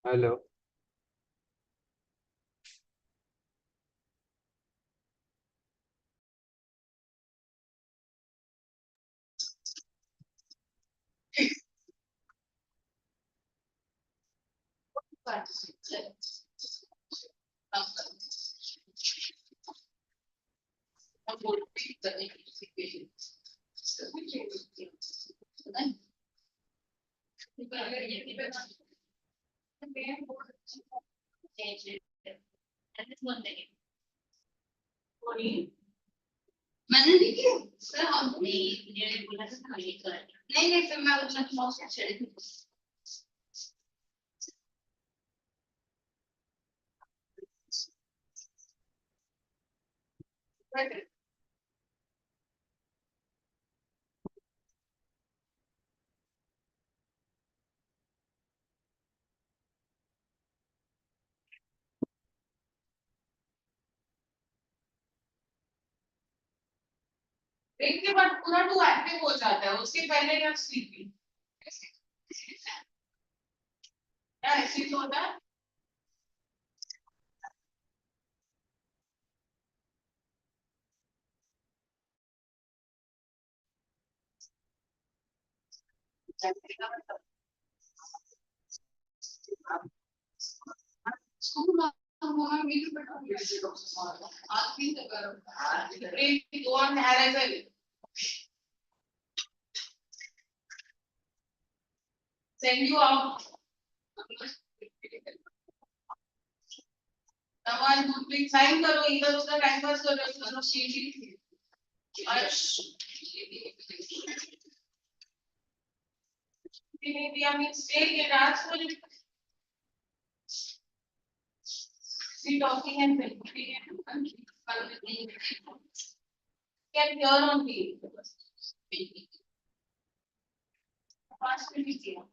Hello. मैंने देखी sir हम नहीं बोला था नहीं फिर मैं उसमें मौसम चढ़ी ब्रेक के बाद पूरा टू एक्टिव हो जाता है, उसके पहले या स्लीपिंग क्या ऐसे तो होता है। Go on hair as well. Send you out. Someone who please sign करो, इधर उधर टाइम पास कर रहे हो sheet India means take it as for it. See talking and thinking and can hear on me. Pass me here.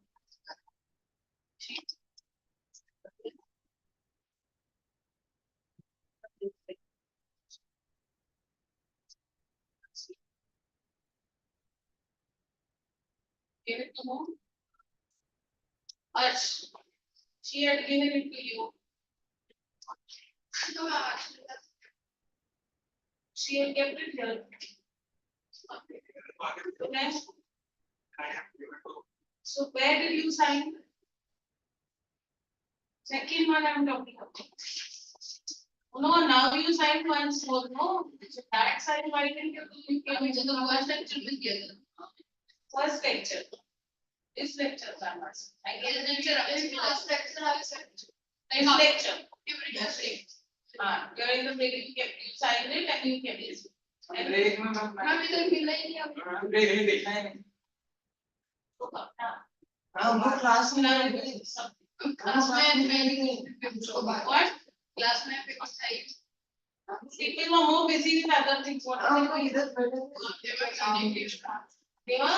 Give it to whom? Ash. She had given it to you. She had kept it here. Okay. So where did you sign? Second one I'm talking about. No, now you signed once more. No, so that sign why didn't you do? You came into the first lecture together. First lecture. This lecture, I guess lecture. First lecture, I said. This lecture. You're in the beginning, you signed it and you kept it. break में मैं इधर मिला ही नहीं अब break नहीं देखना है हाँ वो क्लास में क्लास में What? क्लास में पेपर था ही People are more busy with other things. What are they doing? इधर बैठे They were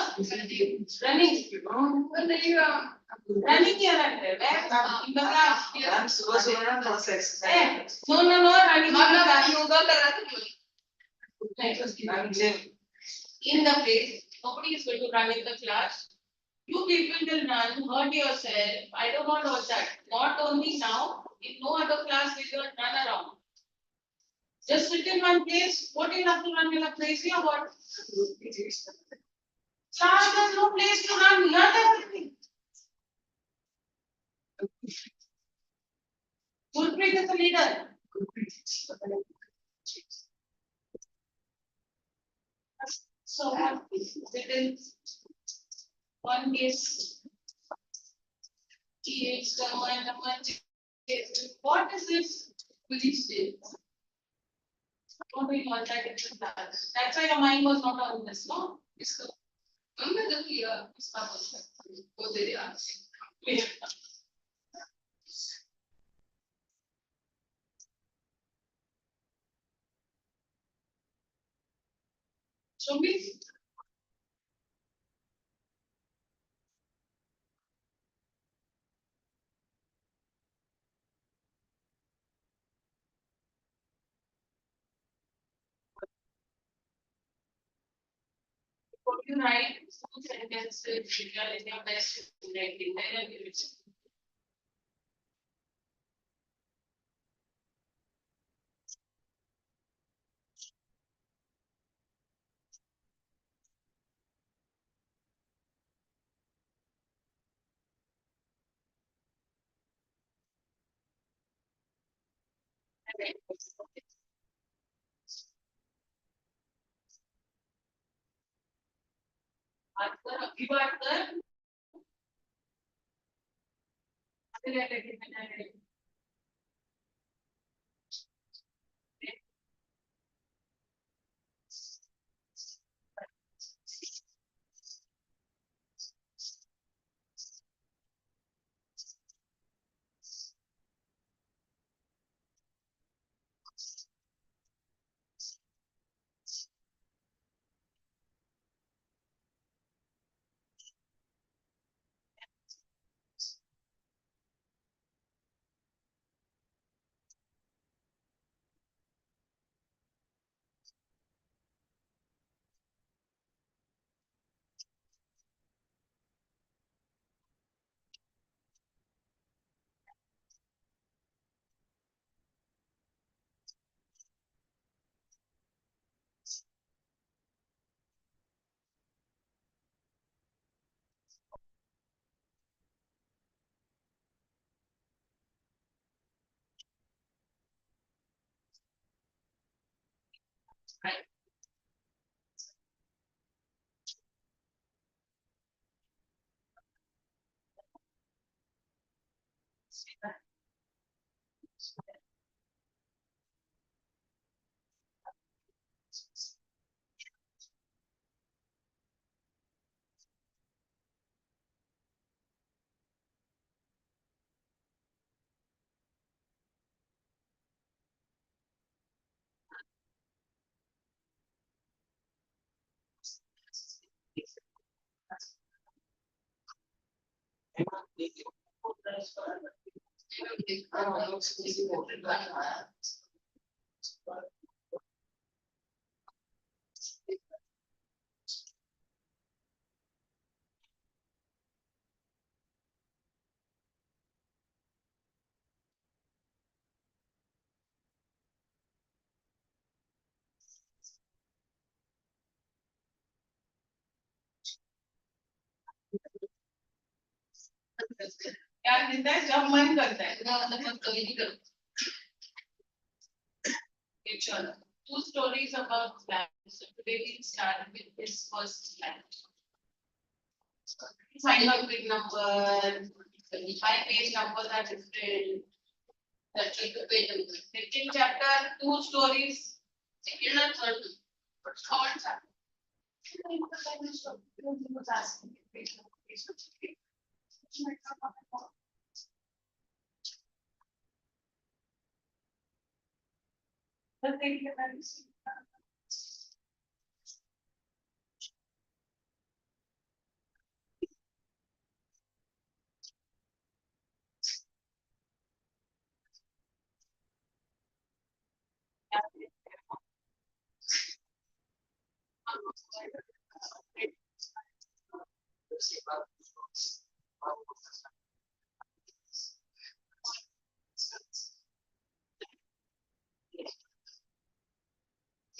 running. Running here and there. Where? In the class. हम सुबह सुबह ना थोड़ा सा एक्सरसाइज No, running. योगा कर रहा था In the place, nobody is going to run in the class. You people will run, hurt yourself. I don't want all that. Not only now, in no other class will you run around. Just sit in one place. What do you have to run in a place here? What? Class, there's no place to run. Learn everything. Gurpreet is the leader. So within one case, what is this? Police state. Don't we call that in the class? That's why your mind was not on this, no? Show me. You write two sentences in your best writing. अभी बात कर क्या कहता है जब मन करता है ना मतलब कभी नहीं करता चलो two stories about plants. So today we start with this first plant. Find out big number, 25 page numbers are different. 32 page number. Second chapter, two stories. Second and third. Third chapter.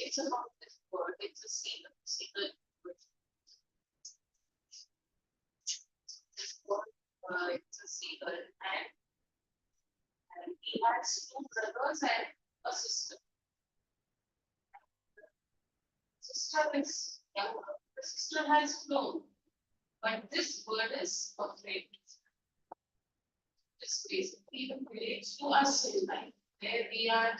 It's about this word, it's a single word. This word, it's a single and he has two brothers and a sister. Sister is younger, the sister has flown, but this bird is afraid. This basically relates to us in life, where we are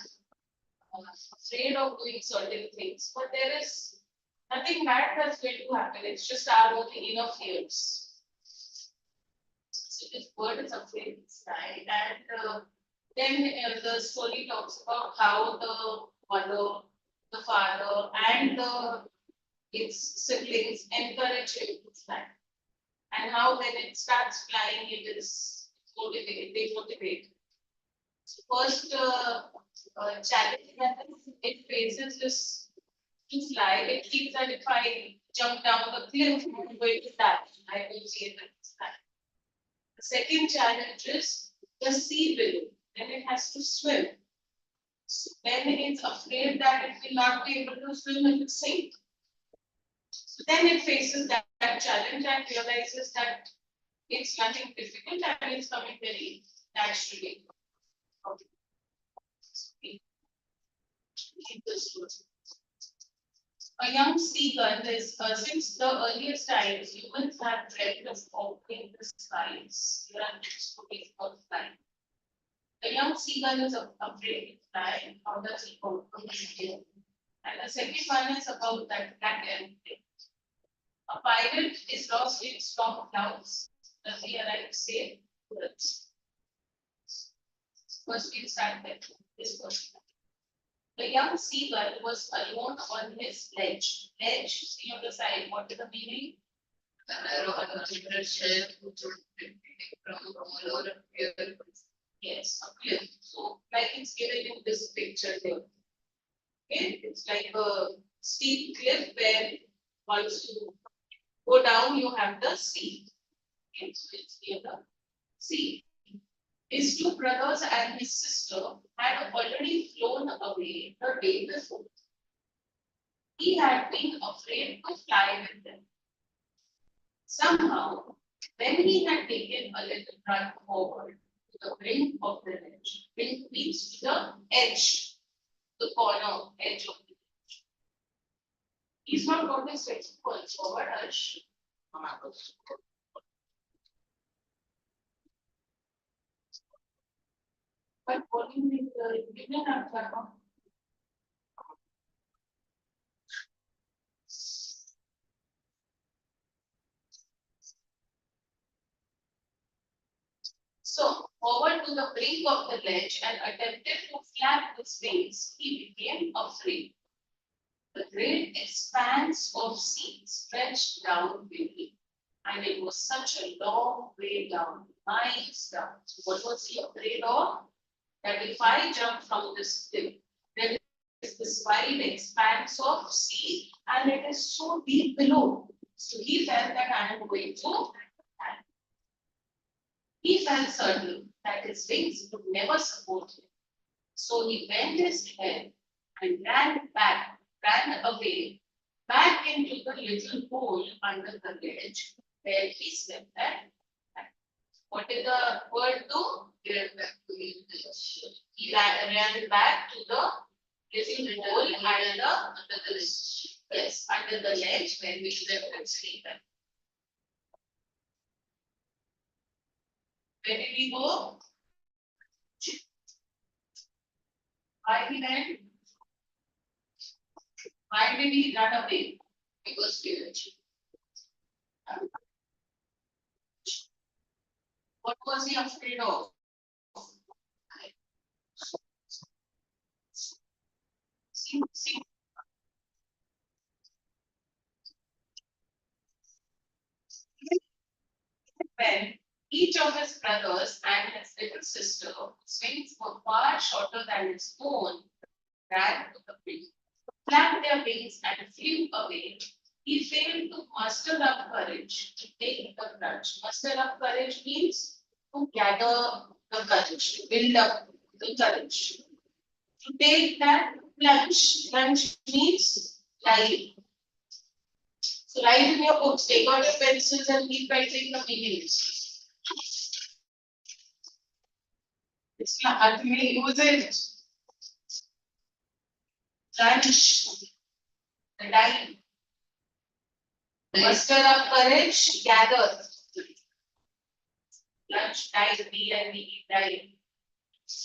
afraid of doing certain things, but there is nothing bad that's going to happen. It's just our own inner fears. So this bird is afraid to fly, and then the story talks about how the mother, the father, and its siblings encourage him to fly, and how when it starts flying, it is motivated. They motivate. So first challenge that it faces is to fly. It thinks that if I jump down the cliff, I'm going to die. I will see it at this time. The second challenge is the sea below. Then it has to swim. So then it's afraid that it will not be able to swim, it will sink. So then it faces that challenge and realizes that it's nothing difficult and it's coming very naturally. Okay. A young seagull is, since the earliest times, humans have dreamt of opening the skies. Here are stories about flying. A young seagull is afraid to fly. How does he open his tail? And the second one is about that black airplane. A pirate is lost in storm clouds. Does he arrive safe? First, we start with this question. The young seagull was alone on his ledge. Ledge, see on the side, what is the meaning? Yes, a cliff. So, like it's given in this picture here. Okay, it's like a steep cliff where once you go down, you have the sea. Okay, so it's near the sea. His two brothers and his sister had already flown away the day before. He had been afraid to fly with them. Somehow, when he had taken a little run forward to the brink of the ledge, brink means to the edge, the corner edge of the ledge. He's not got his spectacles forward, Harsh. But what do you think? You didn't have that one. So, forward to the brink of the ledge and attempted to flap his wings, he became afraid. The great expanse of sea stretched down beneath, and it was such a long way down, miles down. So what was he afraid of? That if I jump from this cliff, there is this wide expanse of sea, and it is so deep below. So he felt that I am going to die. He felt certain that his wings would never support him. So he bent his head and ran away, back into the little hole under the ledge where he slept at night. What did the bird do? He ran back to the ledge. He ran back to the little hole under the ledge. Yes, under the ledge where we slept and sleep at. Where did he go? Why he went? Why did he run away? Because fear. What was he afraid of? See. When each of his brothers and his little sister, whose wings were far shorter than his own, ran to the brink, flapped their wings and flew away, he failed to muster up courage to take the plunge. Muster up courage means to gather the courage, to build up the courage. To take that plunge, plunge means dive. So write in your books, take out your pencils and keep writing the meanings. It's not ultimately use it. Plunge, the dive. Muster up courage, gather. Plunge, dive, D-I-V-E, dive.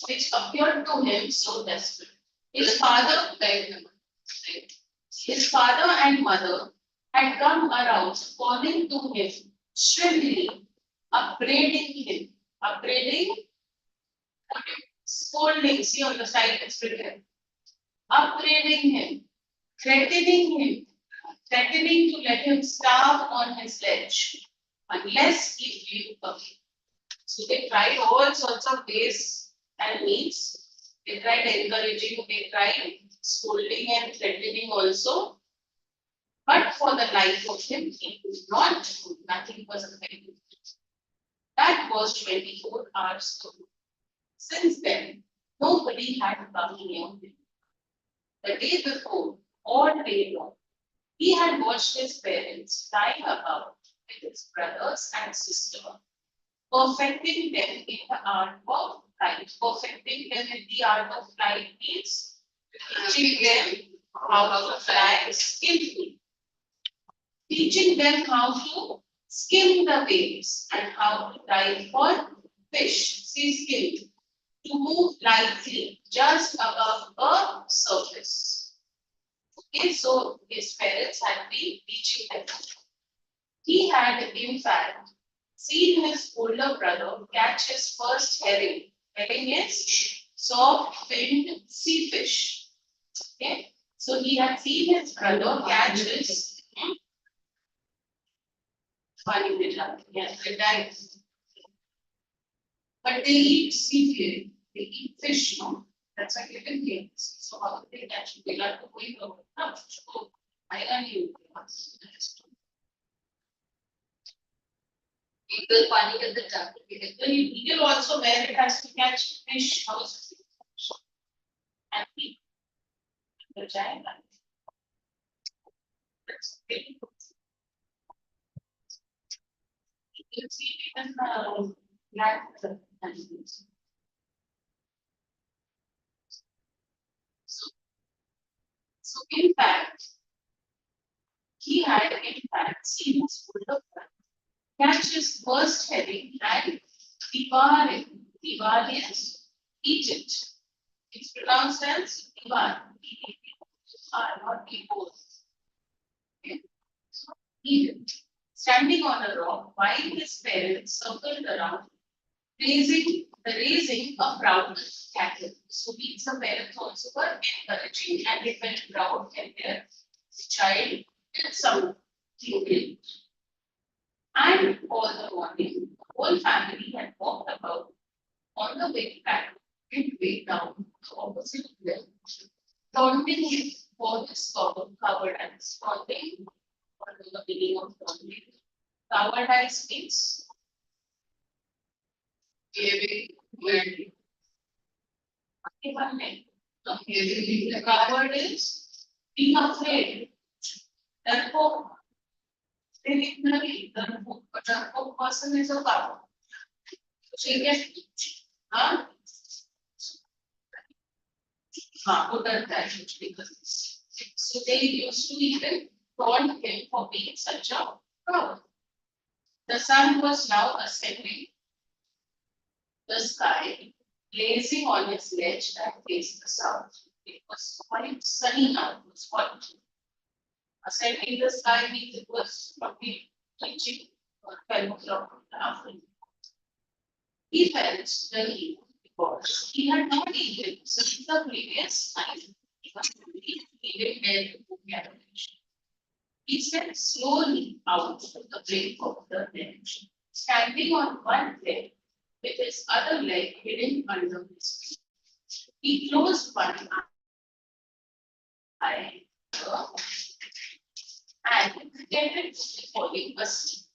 Which appeared to him so desperate. His father and mother had come around calling to him shrilly, upbraiding him. Upbraiding, scolding, see on the side, it's written. Upbraiding him, threatening to let him starve on his ledge unless he flew away. So they tried all sorts of ways and means. They tried encouraging, they tried scolding and threatening also. But for the life of him, he could not, nothing was affected. That was 24 hours ago. Since then, nobody had come near him. The day before, all day long, he had watched his parents flying about with his brothers and sister, perfecting them in the art of flight. Perfecting them in the art of flight means teaching them how to fly skillfully. Teaching them how to skim the waves and how to dive for fish. See, skim. To move lightly just above a surface. Okay, so his parents had been teaching them. He had, in fact, seen his older brother catch his first herring. Herring is soft-finned sea fish. Okay, so he had seen his brother catch his funny little, yes, they dive. But they eat seafood, they eat fish, no? That's why they can eat. So how do they catch? They like to go in the water. So I am you. Eagle पानी के अंदर जाते हैं. The eagle also where it has to catch fish, how is it? And eat. The giant. That's okay. You can see even land animals. So in fact, he had in fact seen his older brother catch his first herring and devour it. Devour is eat it. It's pronounced as devour. Not devour. Okay. So eat it. Standing on a rock while his parents circled around, raising a proud cattle. So these the parents also were encouraging and they felt proud when their child did something great. And all the morning, the whole family had walked about on the way back, midway down the opposite hill, taunting him for his cowardice. Taunting, what is the meaning of taunting? Cowardice means Giving way. the coward is being afraid. Therefore, the person is a coward. So you get huh? So they used to even taunt him for being such a coward. The sun was now ascending the sky, blazing on its ledge that faced the south. It was quite sunny now, it was hot. Ascending the sky means it was probably reaching 12 o'clock in the afternoon. He felt the heat because he had not eaten since the previous night. He didn't dare to cook cabbage. He stepped slowly out to the brink of the ledge, standing on one leg with his other leg hidden under his feet. He closed one eye and pretended to be falling asleep.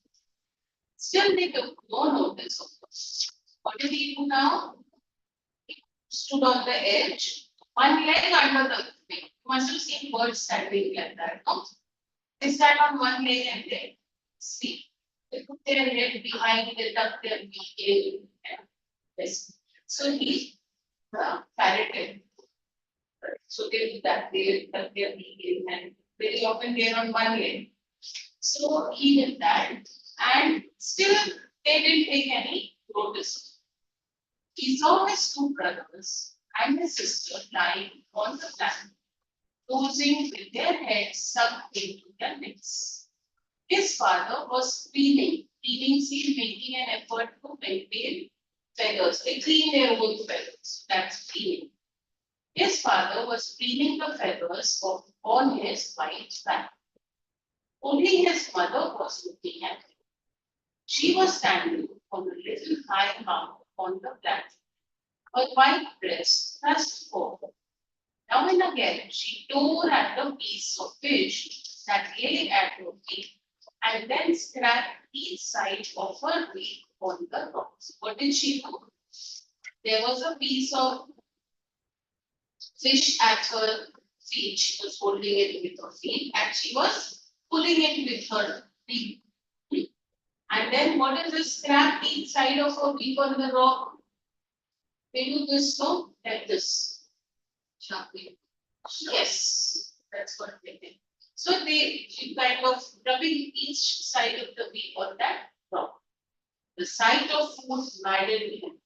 Still, they took no notice of us. What did he do now? He stood on the edge, one leg under the wing. You must have seen birds standing like that, no? They stand on one leg and they sleep. They put their head behind, they tuck their beak in. Yes. So he parroted. So they do that, they tuck their beak in and very often they're on one leg. So he did that and still they didn't take any notice. He saw his two brothers and his sister lying on the planet, dozing with their heads sunk into their necks. His father was cleaning seemed making an effort to maintain feathers. They clean their own feathers. That's cleaning. His father was cleaning the feathers on his white back. Only his mother was looking at him. She was standing on a little high mound on the platform, her white dress thrust forward. Now and again, she tore at the piece of fish that lay at her feet and then scratched each side of her beak on the rocks. What did she do? There was a piece of fish at her feet. She was holding it with her feet and she was pulling it with her beak. And then what is this scrap each side of her beak on the rock? They do this, no, like this. Sharply. Yes, that's what they did. So they kind of rubbing each side of the wheel on that rock. The sight of food maddened him.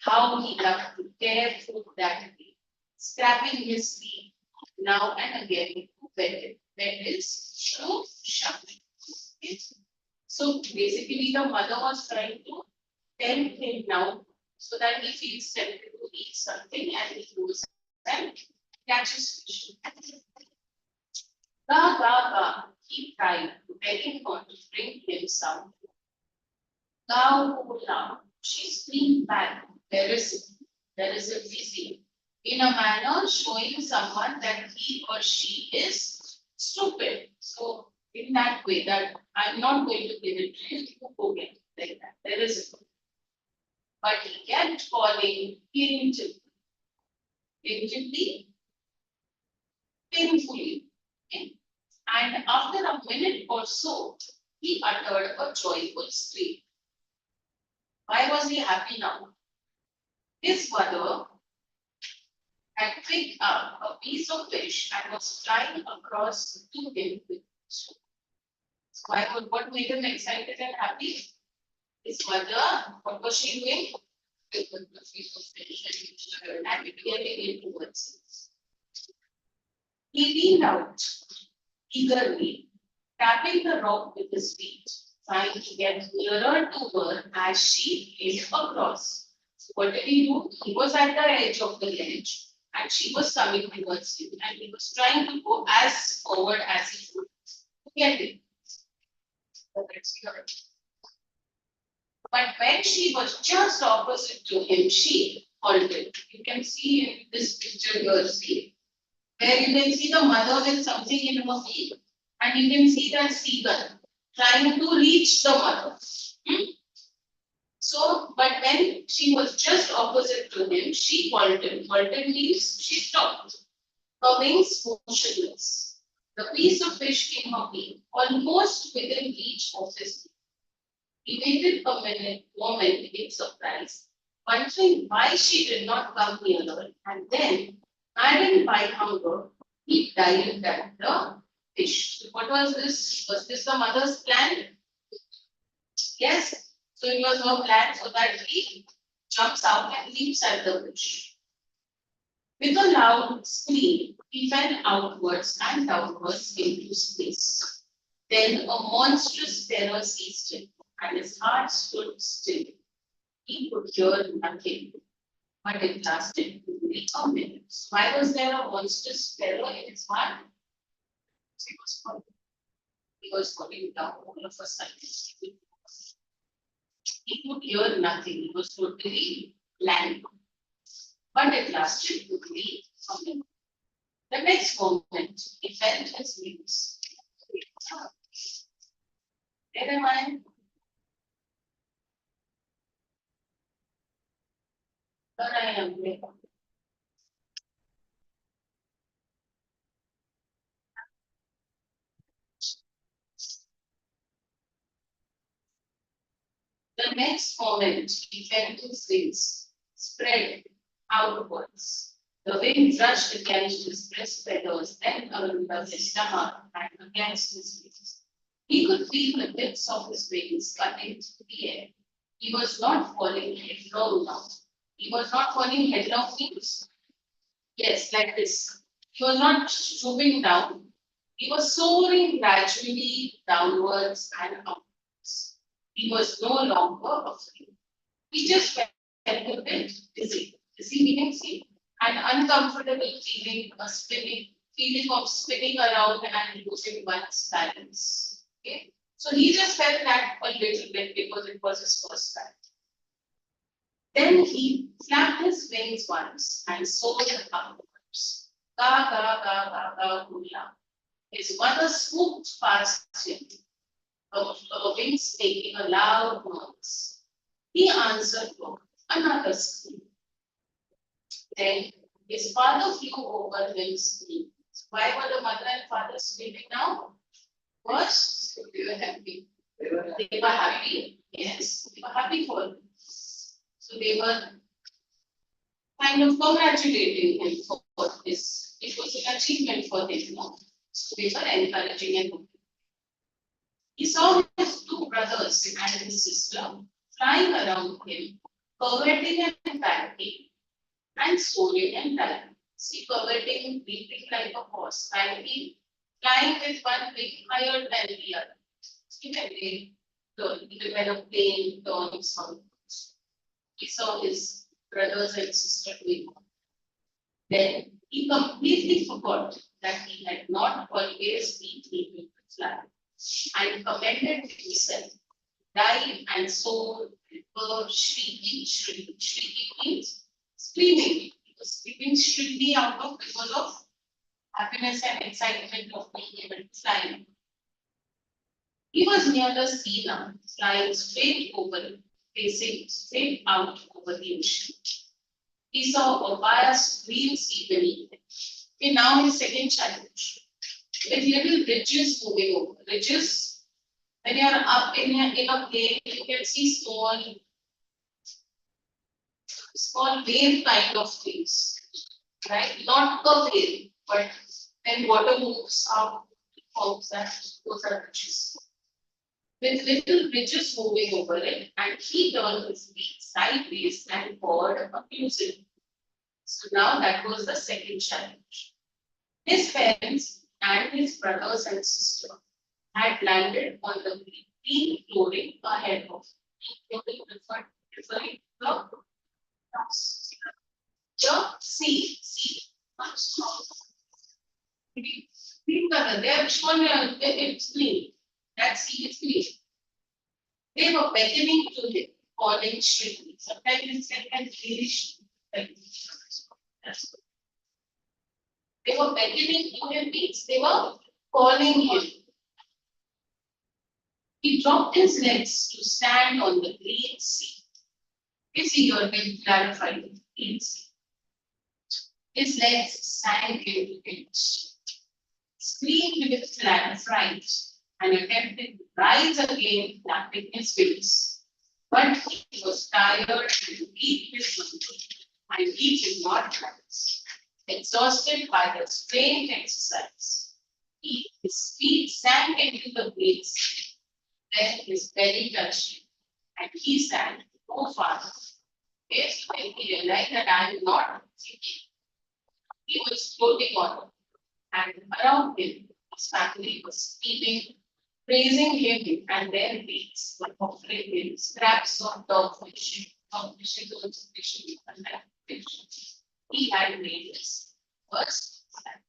How he loved to tear through that wheel, scraping his feet now and again to wet it. That is to sharpen. Yes. So basically, the mother was trying to tempt him now so that he feels tempted to eat something and he goes and catches fish. Ga, ga, ga, he cried, begging her to bring him some. Cow, cow, she screamed back. There is a busy. In a manner showing someone that he or she is stupid. So in that way that I'm not going to give it to you, you go get it like that. There is a but he kept calling irritably, irritably, painfully. Okay? And after a minute or so, he uttered a joyful scream. Why was he happy now? His mother had picked up a piece of fish and was flying across to him with it. Why would what made him excited and happy? His mother, what was she doing? With the piece of fish and getting it towards it. He leaned out eagerly, tapping the rock with his feet, trying to get nearer to her as she hit across. So what did he do? He was at the edge of the ledge and she was coming towards him and he was trying to go as forward as he could to get it. But when she was just opposite to him, she halted. You can see in this picture here, see, where you can see the mother with something in her feet, and you can see that seagull trying to reach the mother. So, but when she was just opposite to him, she halted. Halted means she stopped. Her wings motionless. The piece of fish in her beak, almost within reach of his. He waited a moment in surprise, wondering why she did not come nearer, and then, maddened by hunger, he dived at the fish. So what was this? Was this the mother's plan? Yes. So it was her plan so that he jumps out and leaps at the fish. With a loud scream, he fell outwards and downwards into space. Then a monstrous terror seized him, and his heart stood still. He could hear nothing, but it lasted only a minute. Why was there a monstrous terror in his heart? He was falling. He was falling down all of a sudden. He could hear nothing. He was totally blank. But it lasted only a minute. The next moment, he felt his wings. Where am I? Where I am. The next moment, he felt his wings spread outwards. The wind brushed against his breast feathers, then around his stomach and against his wings. He could feel the tips of his wings cutting through the air. He was not falling headlong now. He was not falling headlong means, yes, like this. He was not stooping down. He was soaring gradually downwards and upwards. He was no longer afraid. He just felt a bit dizzy. Dizzy meaning see an uncomfortable feeling, a spinning feeling of spinning around and losing one's balance. Okay, so he just felt that a little bit because it was his first time. Then he flapped his wings once and soared upwards. Ga ga ga ga ga hula. His mother swooped past him, her wings making a loud noise. He answered with another scream. Then his father flew over him screaming. Why were the mother and father screaming now? First, they were happy. They were happy. Yes, they were happy for him. So they were kind of congratulating him for this. It was an achievement for him. No? So they were encouraging him. He saw his two brothers and his sister flying around him, pirouetting and banking, and soaring and diving. See, pirouetting, leaping like a horse, banking, flying with one wing higher than the other. See, when they develop plane turns on. He saw his brothers and sister doing. Then he completely forgot that he had not always been able to fly and commended himself, dive and soar, and shrieking means screaming. He was screaming shrilly out of because of happiness and excitement of being able to fly. He was near the sea now, flying straight over, facing straight out over the ocean. He saw a vast green sea beneath him. Okay, now his second challenge. With little ridges moving over. Ridges, when you are up in a plane, you can see small wave kind of things, right? Not a wave, but when water moves out, it forms that, those are ridges. With little ridges moving over it, and he turned his feet sideways and poured a music. So now that was the second challenge. His parents and his brothers and sister had landed on the green flooring ahead of him. Referring to the sea. Green color, they have shown it's green. That sea is green. They were beckoning to him, calling shrilly. Sometimes it's like a greenish. They were beckoning to him means they were calling him. He dropped his legs to stand on the green sea. You see, you are being clarified with green sea. His legs sank into it, screamed with fright, and attempted to rise again, flapping his wings. But he was tired and weak with hunger, and he did not rise. Exhausted by the strained exercise, his feet sank into the waves. Then his belly touched him, and he sank no farther. Yes, when he realized that I am not sinking, he was floating on, and around him, his family was screaming, praising him, and their beaks were offering him scraps of dogfish, fishing, and fish. He had made his first attempt.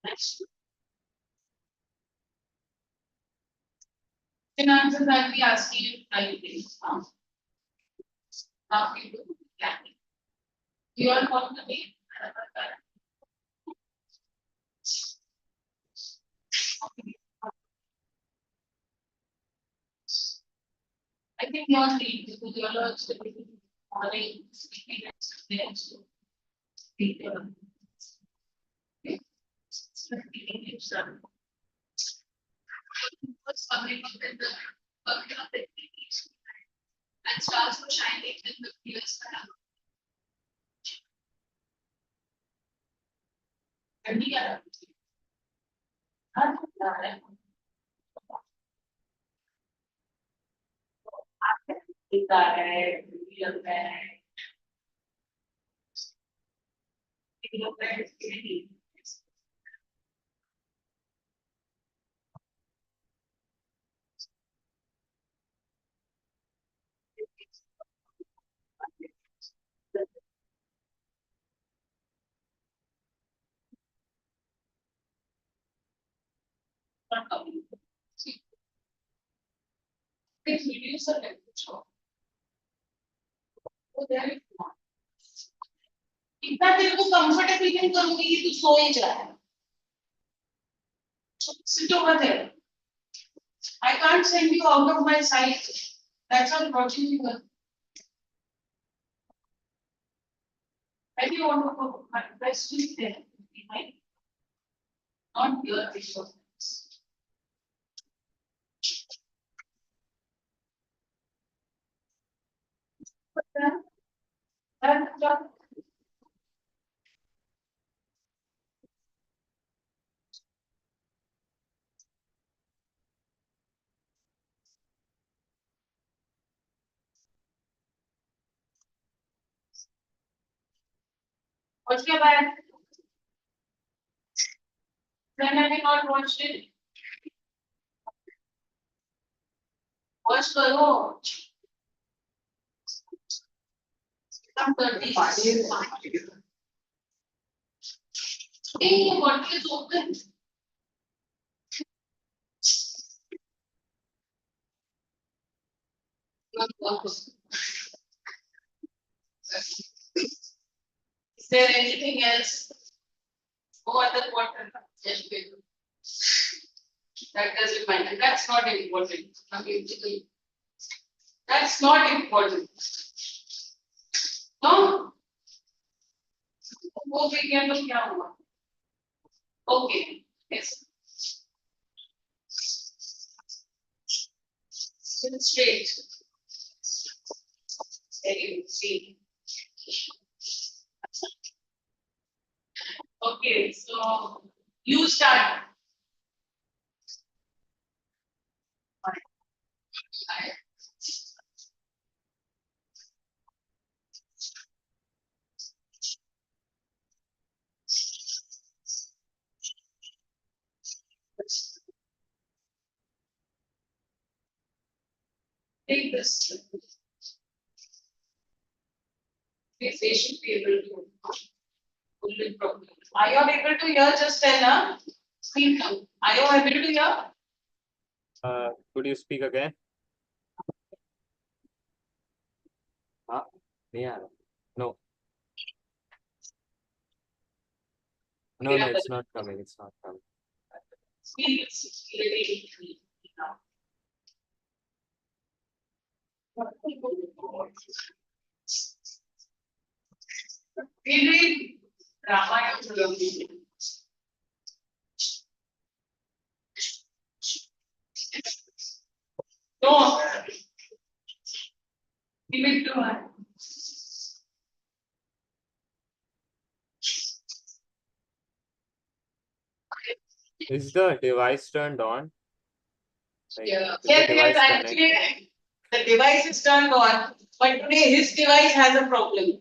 Next. The answer that we ask you, are you getting found? Now we do planning. You are going to be I think you are lead because you are also morning speaking and something. What's coming up in the and stars were shining in the previous and we are not coming. Please reduce the temperature. So there is one. इतना तेरे को comfort feeling करूंगी कि तू सो ही जाए. Sit over there. I can't send you out of my sight. That's what watching you. If you want to go, best sleep there. Not your issue. What's your bad? When have you not watched it? Watch करो. Some 30. Hey, what is open? Is there anything else? No other water. Yes, baby. That doesn't matter. That's not important. That's not important. No? वो विज्ञान तो क्या हुआ? Okay. Yes. Sit straight. Very good. See. Okay, so you start. Take this. This patient be able to hold it properly. Are you able to hear? Just tell her. Speak now. Are you able to hear? Could you speak again? Yeah. No. No, no, it's not coming. It's not coming. Speak. Really now. Read Ramayana slowly. No. Give it to her. Is the device turned on? Like, Yeah. is the Yes, device actually, the device is turned on, but today his device has a problem.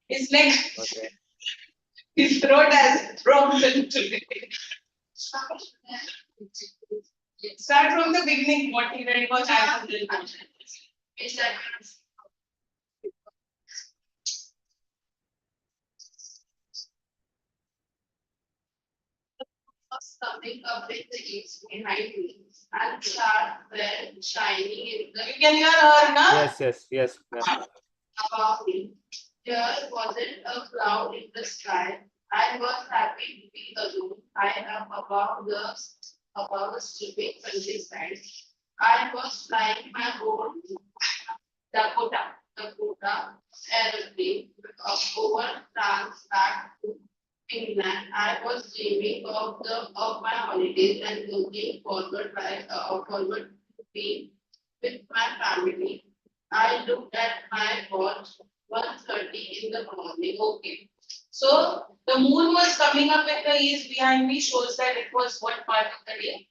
His neck, Okay. his throat has a problem today. Start from the beginning. What he read was happening. It's that. Something up with the east behind me and start red shining in the You can hear her, na? Yes. above me. There wasn't a cloud in the sky. I was happy to be alone. I am above the stripping countryside. I was flying my own Dakota aeroplane over France back to England. I was dreaming of my holidays and looking forward to be with my family. I looked at my watch, 1:30 in the morning. Okay. So the moon was coming up in the east behind me, shows that it was what part of the day?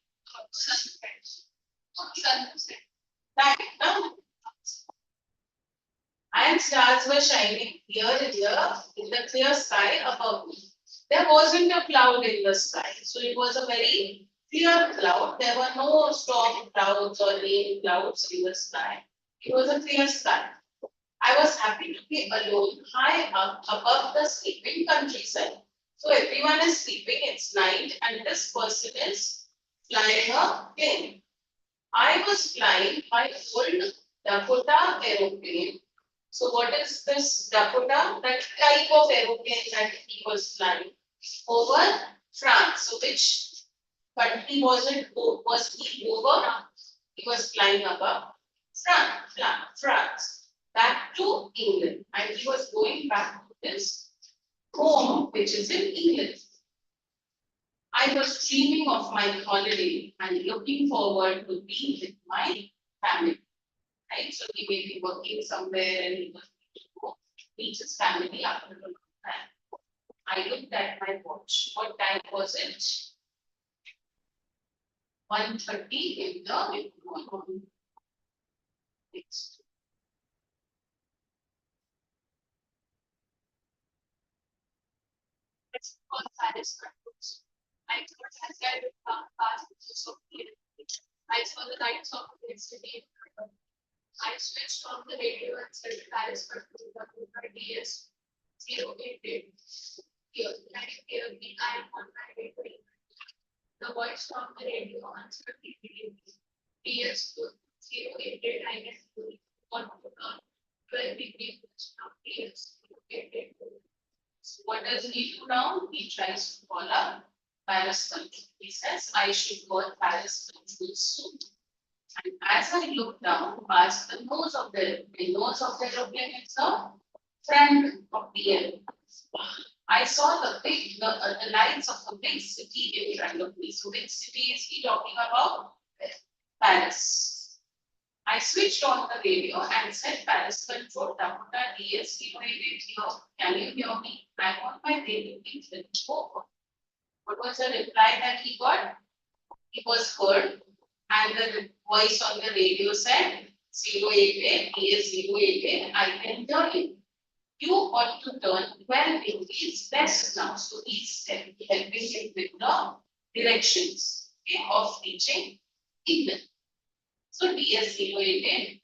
Sunset. Night, no? And stars were shining here and here in the clear sky above me. There wasn't a cloud in the sky, so it was a very clear cloud. There were no storm clouds or rain clouds in the sky. It was a clear sky. I was happy to be alone, high up above the sleeping countryside. So everyone is sleeping, it's night, and this person is flying a plane. I was flying my old Dakota aeroplane. So what is this Dakota? That type of aeroplane that he was flying over France. So which country was he over? He was flying above France, back to England, and he was going back to his home, which is in England. I was dreaming of my holiday and looking forward to being with my family. right? So he may be working somewhere and he was to go meet his family after a long time. I looked at my watch. What time was it? 1:30 in the morning. Next. It's called Paris Controls. I thought as I would pass so I saw the lights of yesterday. I switched on the radio and said Paris Control DS 088. Here, can you hear me? I am on my way. The voice from the radio answered immediately. DS 088. I guess 12 degree now. DS 088. So what does he do now? He tries to call up Paris Control. He says, I should call Paris Control soon. And as I look down past the nose of the aeroplane, it's the front of the aeroplane. I saw the lights of a big city in front of me. So which city is he talking about? Paris. I switched on the radio and said Paris Control Dakota DS 088 here. Can you hear me? I'm on my radio in over. What was the reply that he got? He was heard and the voice on the radio said 088 DS 088. I can hear you. You ought to turn 12 degrees west now. So he's helping him with the directions, okay, of reaching England. So DS 088.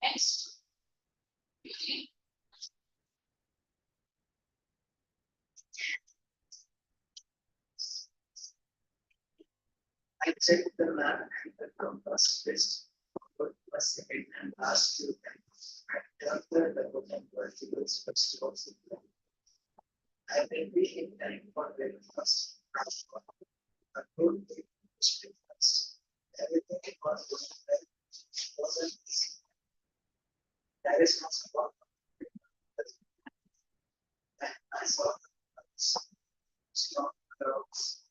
Next. Okay. I checked the map and the compass list for a second and asked you and the woman verticals festivals. I will be in time for breakfast. A good breakfast. Everything was going well. It wasn't easy. That is not about and I saw strong crowds.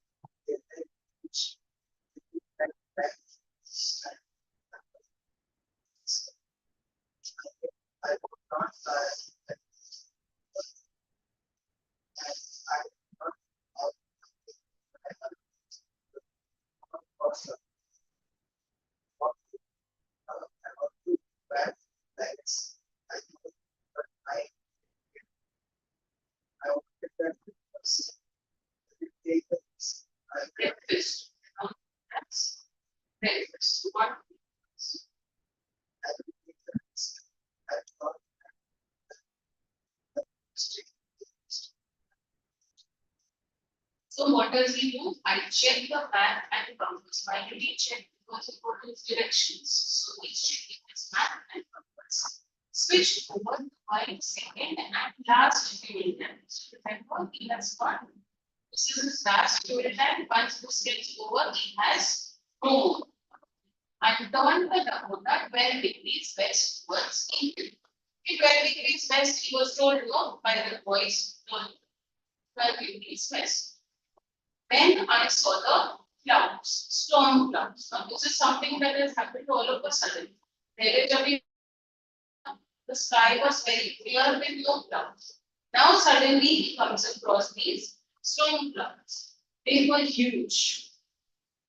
I would not buy and I would not also bad legs. I know, but I wanted that because Breakfast. That's breakfast. What? I thought So what does he do? I check the map and compass. Why did he check? Because he put his directions. So he's checking his map and compass. Switch over to 5 second and last fuel tank. So remember, he has one. This is his last fuel tank. Once this gets over, he has no more. And turn the Dakota 12 degrees west towards England. 12 degrees west, he was told no by the voice. 12 degrees west. Then I saw the clouds, storm clouds. Now, this is something that has happened all of a sudden. The sky was very clear with no clouds. Now, suddenly, he comes across these storm clouds. They were huge.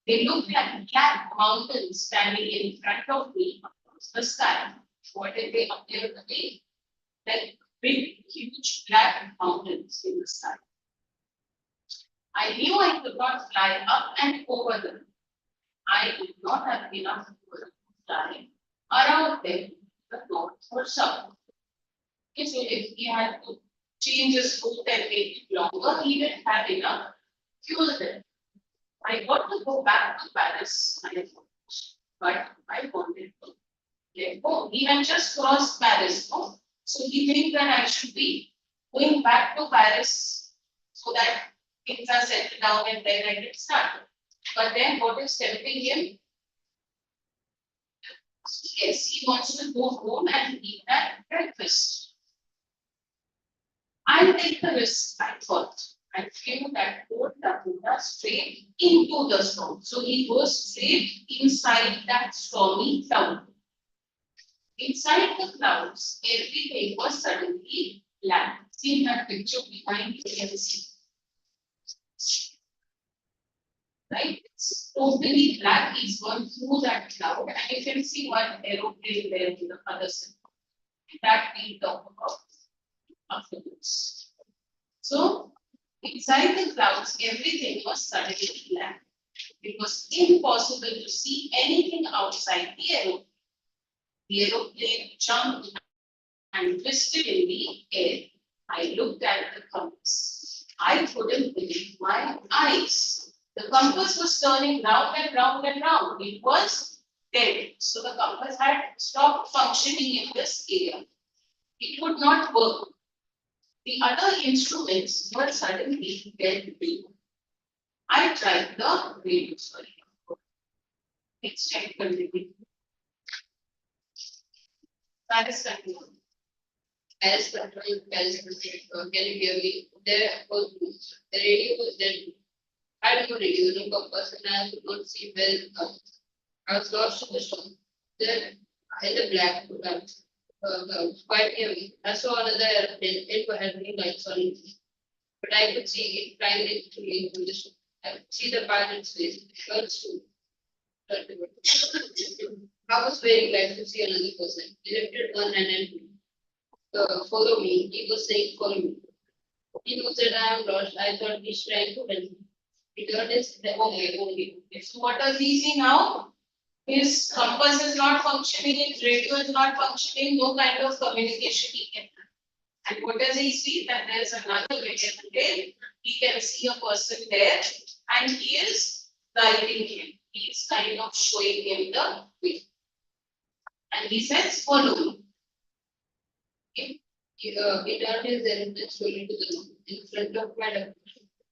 They looked like black mountains standing in front of me across the sky. What did they appear to be? Like big, huge black mountains in the sky. I knew I could not fly up and over them. I did not have enough fuel to fly around them, the north or south. Okay, so if he had to change his route and make it longer, he didn't have enough fuel there. I got to go back to Paris, but I wanted to let go. He had just crossed Paris, no? So he thinks that I should be going back to Paris so that things are settled down and then I can start. But then what is tempting him? Yes, he wants to go home and eat that breakfast. I'll take the risk, I thought. I flew that whole Dakota straight into the storm. So he goes straight inside that stormy cloud. Inside the clouds, everything was suddenly black. See that picture behind you can see. Right? It's totally black. He's gone through that cloud, and you can see one aeroplane there in the other side. That we talk about afterwards. So, inside the clouds, everything was suddenly black. It was impossible to see anything outside the aeroplane. The aeroplane jumped and twisted in the air. I looked at the compass. I couldn't believe my eyes. The compass was turning round and round and round. It was dead. So the compass had stopped functioning in this area. It would not work. The other instruments were suddenly dead too. I tried the radio. Sorry. Next time, continue. That is continued. As control can you hear me? There was the radio was dead. I had no radio, no compass, and I could not see well. I was lost in the storm. Then in the black clouds, quite near me, I saw another airplane. It had no lights on it, but I could see it flying into the storm. I could see the pilot's face. Shirts too. I was very glad to see another person. He lifted one hand and follow me. He was saying, follow me. He knows that I am lost. I thought he's trying to help me. He turned his head okay. So what does he see now? His compass is not functioning, his radio is not functioning, no kind of communication he can have. And what does he see? That there is another way. He can see a person there and he is guiding him. He is kind of showing him the way. And he says, follow me. He turned his head slowly to the north in front of my doctor,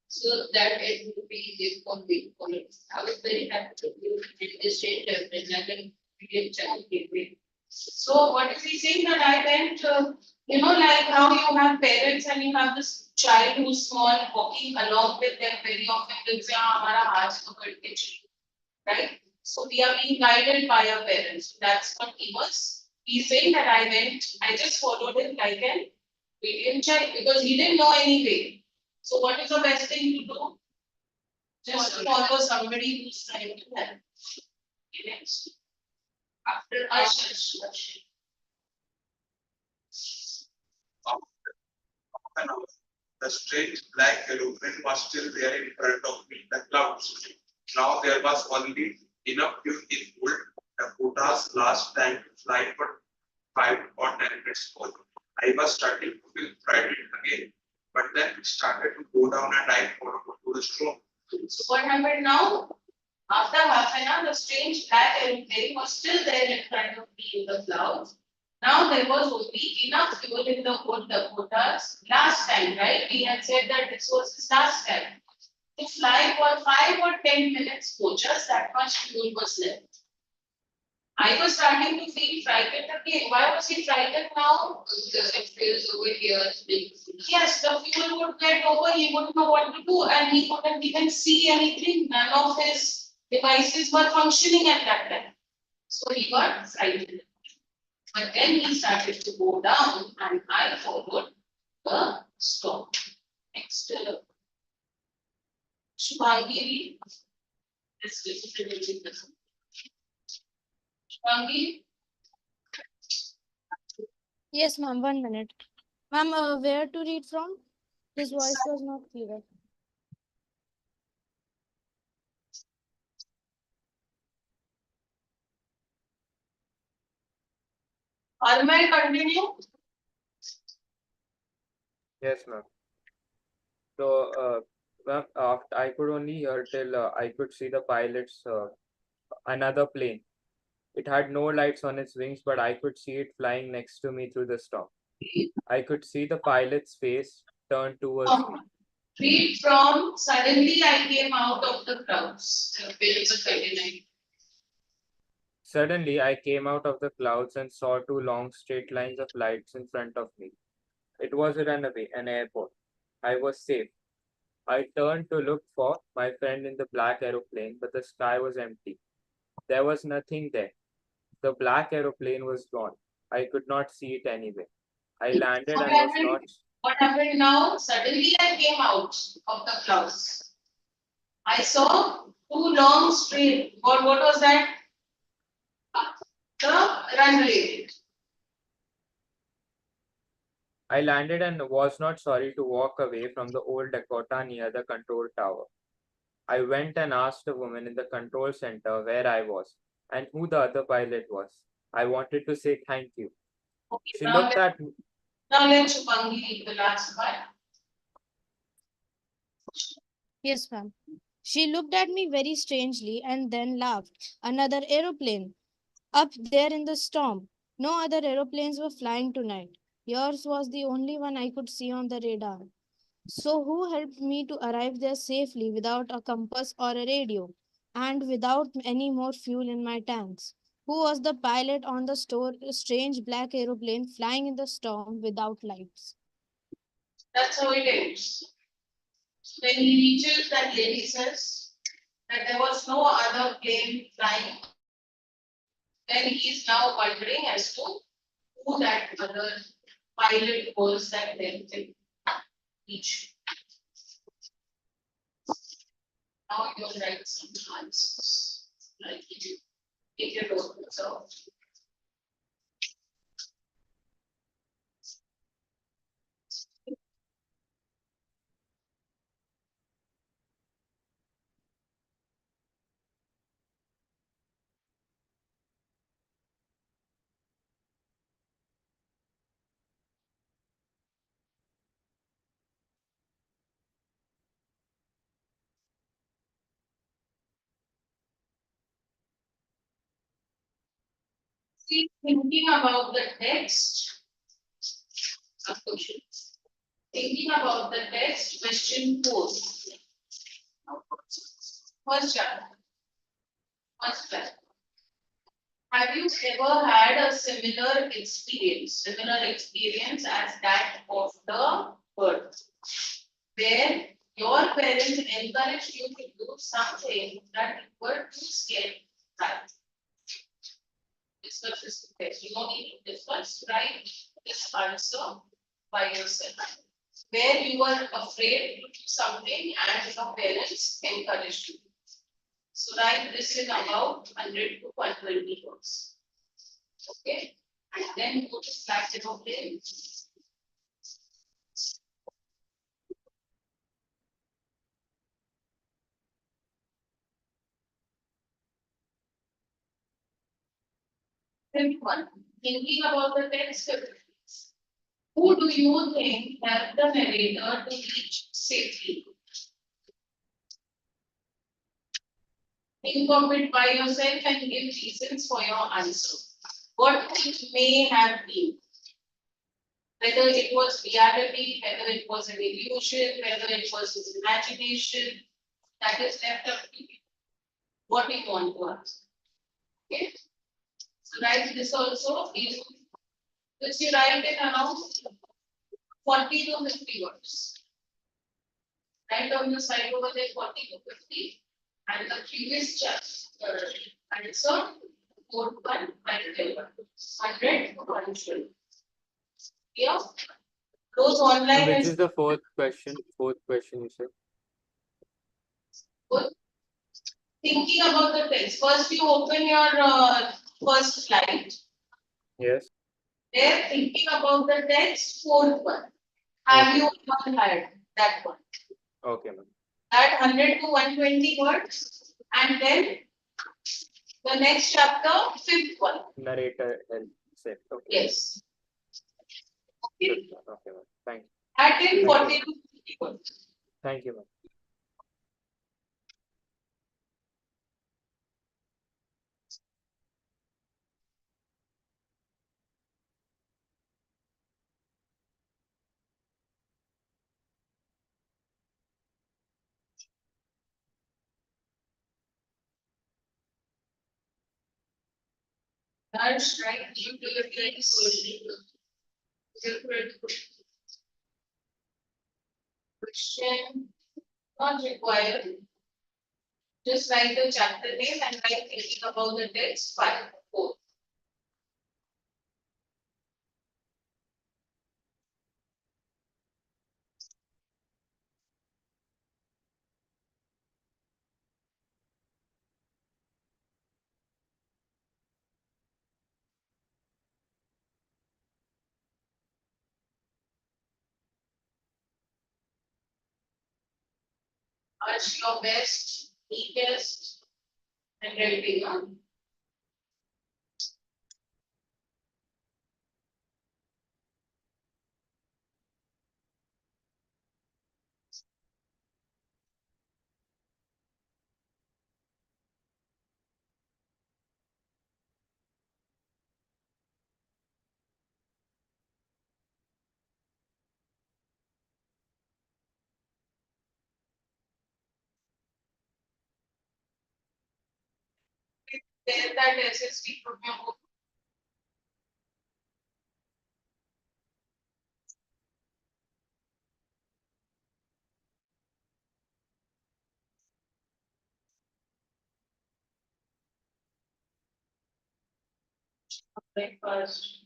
so that it would be easy for me to follow. I was very happy to be in this state and I can begin chatting with. So what is he saying? That I went, like how you have parents and you have this child who's small walking along with them very often. They'll say, "Ah, हमारा हाथ पकड़ के चलो," right? So we are being guided by our parents. That's what he was. He's saying that I just followed him like an Indian child because he didn't know any way. So what is the best thing to do? Just follow somebody who's trying to help. Next. After Ashish. The strange black aeroplane was still there in front of me, the clouds. Now there was only enough fuel in full. The quota's last time to fly for 5 or 10 minutes more. I was starting to feel frightened again, but then it started to go down and I followed to the storm. So what happened now? After half an hour, the strange black aeroplane was still there in front of me in the clouds. Now there was only enough fuel in the quotas. Last time, right? We had said that this was his last time. To fly for 5 or 10 minutes more, just that much fuel was left. I was starting to feel frightened again. Why was he frightened now? Because it feels over here. Yes, the fuel would get over, he wouldn't know what to do, and he couldn't even see anything. None of his devices were functioning at that time. So he got frightened. But then he started to go down, and I followed the storm. Next, Shubhangi, this is Shubhangi. Yes, ma'am. 1 minute. Ma'am, where to read from? His voice was not clear. Or may I continue? Yes, ma'am. So, ma'am, after I could only hear till I could see the pilot's another plane. It had no lights on its wings, but I could see it flying next to me through the storm. I could see the pilot's face turn towards me. Read from suddenly I came out of the crowds. Page 39. Suddenly, I came out of the clouds and saw 2 long straight lines of lights in front of me. It was a runway, an airport. I was safe. I turned to look for my friend in the black aeroplane, but the sky was empty. There was nothing there. The black aeroplane was gone. I could not see it anyway. I Okay. landed What and was happened? not. What happened now? Suddenly I came out of the clouds. I saw two long straight. What was that? The runway. I landed and was not sorry to walk away from the old Dakota near the control tower. I went and asked a woman in the control center where I was and who the other pilot was. I wanted to say thank you. Okay, She looked at me. now let Chupangi read the last part. Yes, ma'am. She looked at me very strangely and then laughed. Another aeroplane. Up there in the storm. No other aeroplanes were flying tonight. Yours was the only one I could see on the radar. So, who helped me to arrive there safely without a compass or a radio, and without any more fuel in my tanks? Who was the pilot on the strange black aeroplane flying in the storm without lights? That's how it ends. When he reaches, that lady says that there was no other plane flying. Then he is now wondering as to who that other pilot was that helped him reach. Now you write some answers. Like you take your notebooks out. Keep thinking about the text. A question. Thinking about the text, question 4. First chapter. First class. Have you ever had a similar experience as that of the bird, where your parents encouraged you to do something that you were too scared to try? Discuss this text. You don't need to discuss, write this answer by yourself. Where you were afraid to do something and your parents encouraged you. So write this in about 100 to 120 words. Okay, and then go to slash aeroplane. Then one, thinking about the text. Who do you think helped the narrator to reach safely? Think of it by yourself and give reasons for your answer. What it may have been. Whether it was reality, whether it was an illusion, whether it was his imagination, that is left up to you. What you want to ask. Okay. So write this also in which you write in around 40 to 50 words. Write on the side over there 40 to 50 and the previous answer 4 1 and 100 120. Yeah. Those online Which is is the fourth question? Fourth question you said. good. Thinking about the text. First you open your first slide. Yes. There thinking about the text, fourth one. Have you ever had that one? Okay, ma'am. That 100 to 120 words, and then the next chapter, fifth one. Narrator help said. Okay. Yes. Okay. Good, ma'am. Okay, ma'am. Thank you. That in Thank you. 40 to 50 words. Thank you, ma'am. That's right. You do it very slowly. Question not required. Just write the chapter name and write thinking about the text 5 4. Ask your best, neatest, and ready, huh? There that SST from your book. Breakfast.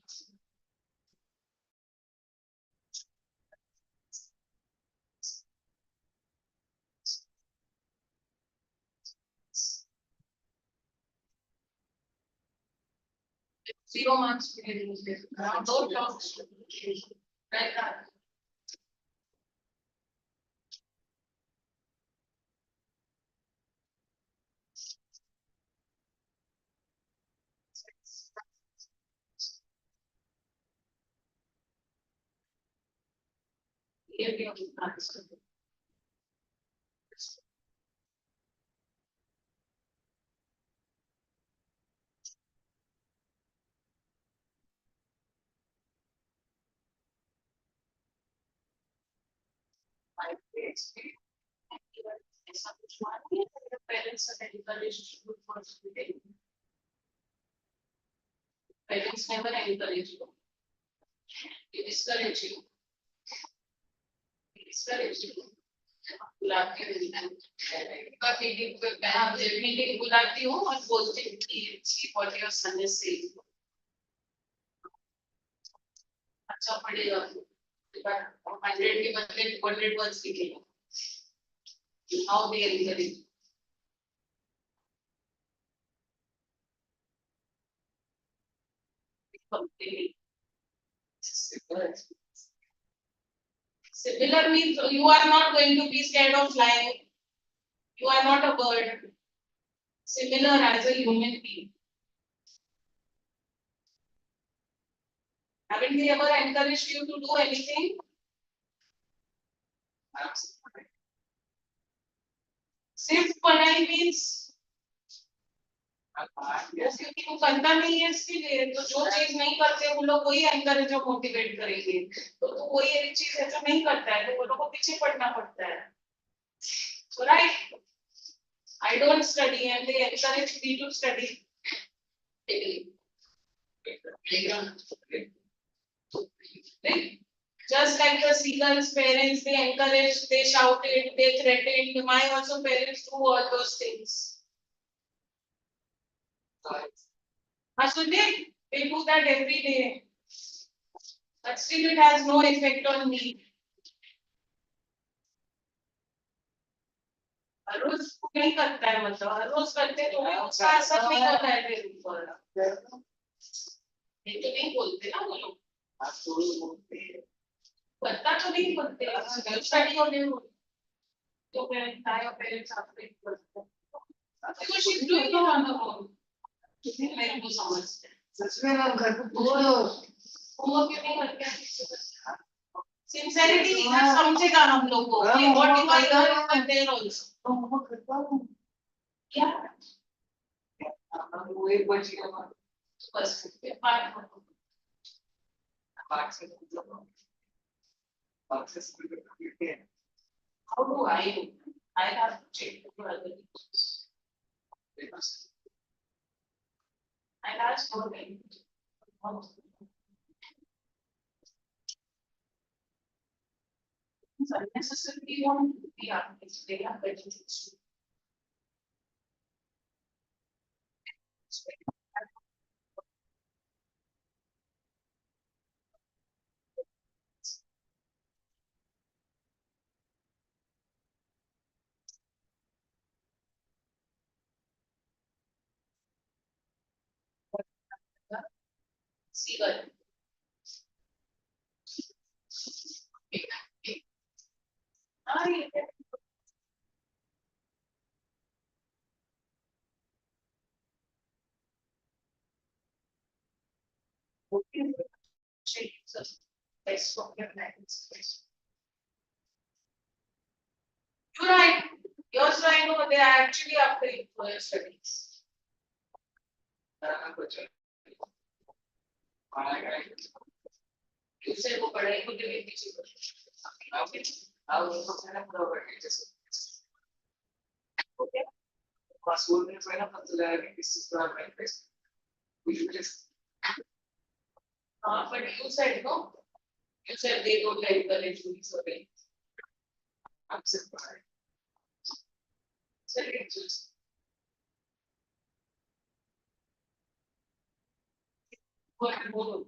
0 marks. Don't talk. Right. Give your answer. My parents. Your parents are encouraged to do first. Parents never encourage you. They discourage you. They discourage you. बुलाती meeting बुलाती हूँ और बोलती हूँ कि see what your son is saying. अच्छा पढ़ेगा 100 के बदले 200 वर्ड्स लिखेगा. How they encourage. Similar means you are not going to be scared of flying. You are not a bird. Similar as a human being. Haven't they ever encouraged you to do anything? सिर्फ पढ़ाई means क्योंकि वो करता नहीं है इसलिए तो जो चीज नहीं करते वो लोग वही एनकरेज और मोटिवेट करेंगे तो वही एक चीज है जो नहीं करता है तो वो लोग को पीछे पड़ना पड़ता है. So right, I don't study and they encourage me to study. Just like the seagull's parents, they encouraged, they shouted, they threatened. My also parents do all those things. So they do that every day. But still it has no effect on me. हर रोज नहीं करता है मतलब हर रोज करते तो उसका असर नहीं होता है मेरे ऊपर. ये तो नहीं बोलते ना वो लोग. पता तो नहीं बोलते स्टडी होने तो पेरेंट्स आपको कुछ डूइंग ऑन द होम. मेरे को समझते हैं सच में हम घर पे बोलो होमवर्क क्यों नहीं करते. सिंसेरिटी इधर समझेगा हम लोग को ये what if I learn there also homework करता हूं क्या वो एक बच्ची बस पार्ट से how do I have to check the other teachers. I asked for them. It's unnecessarily want to be artists. They are better things. Seagull. So, let's talk your plans. You're right. Yours right over there actually after for your studies. You said वो पढ़ाई को लेके पीछे पड़ Okay. School में पहला पता लगा कि किस तरह का interest But you said no. You said they don't like the lecturing survey. I'm surprised. So it's just. What more?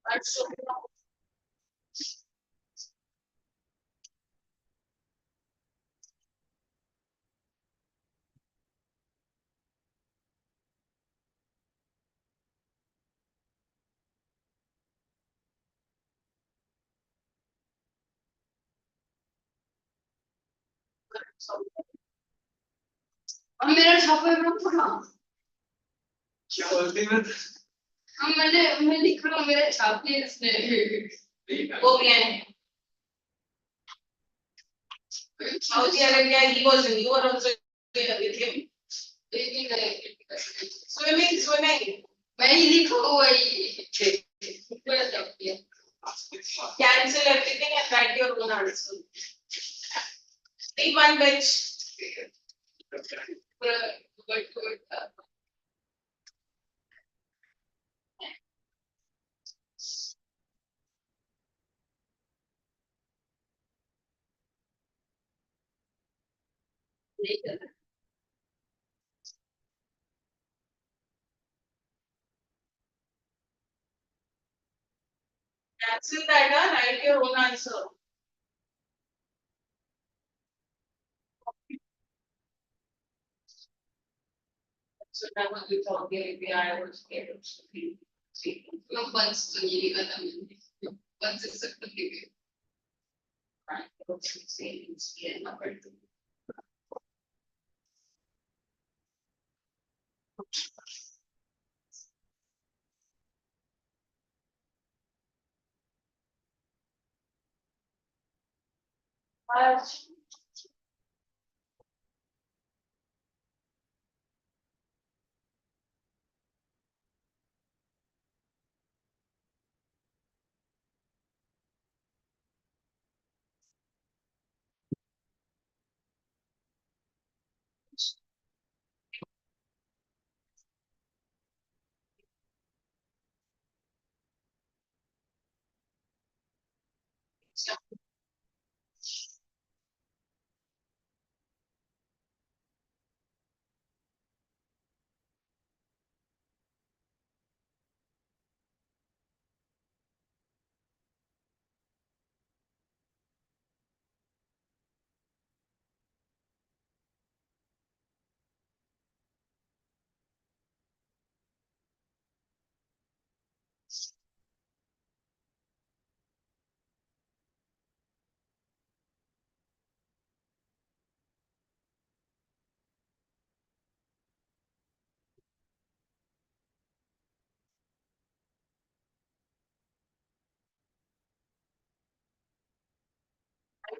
That's so. अब मेरा छापा है मत पढ़ा क्या बोलती मैं अब मैं लिख रहा हूँ मेरे छापे इसने हो गया है और ये अगर क्या he was you were also with him swimming मैं ही लिखा हुआ ही मेरा छाप दिया cancel everything and write your own answer leave one bench but cancel that write your own answer so that was without the API or scared of something लोग बंस तो ये वाला मैंने बंस से सब लिखे right okay savings yeah number 2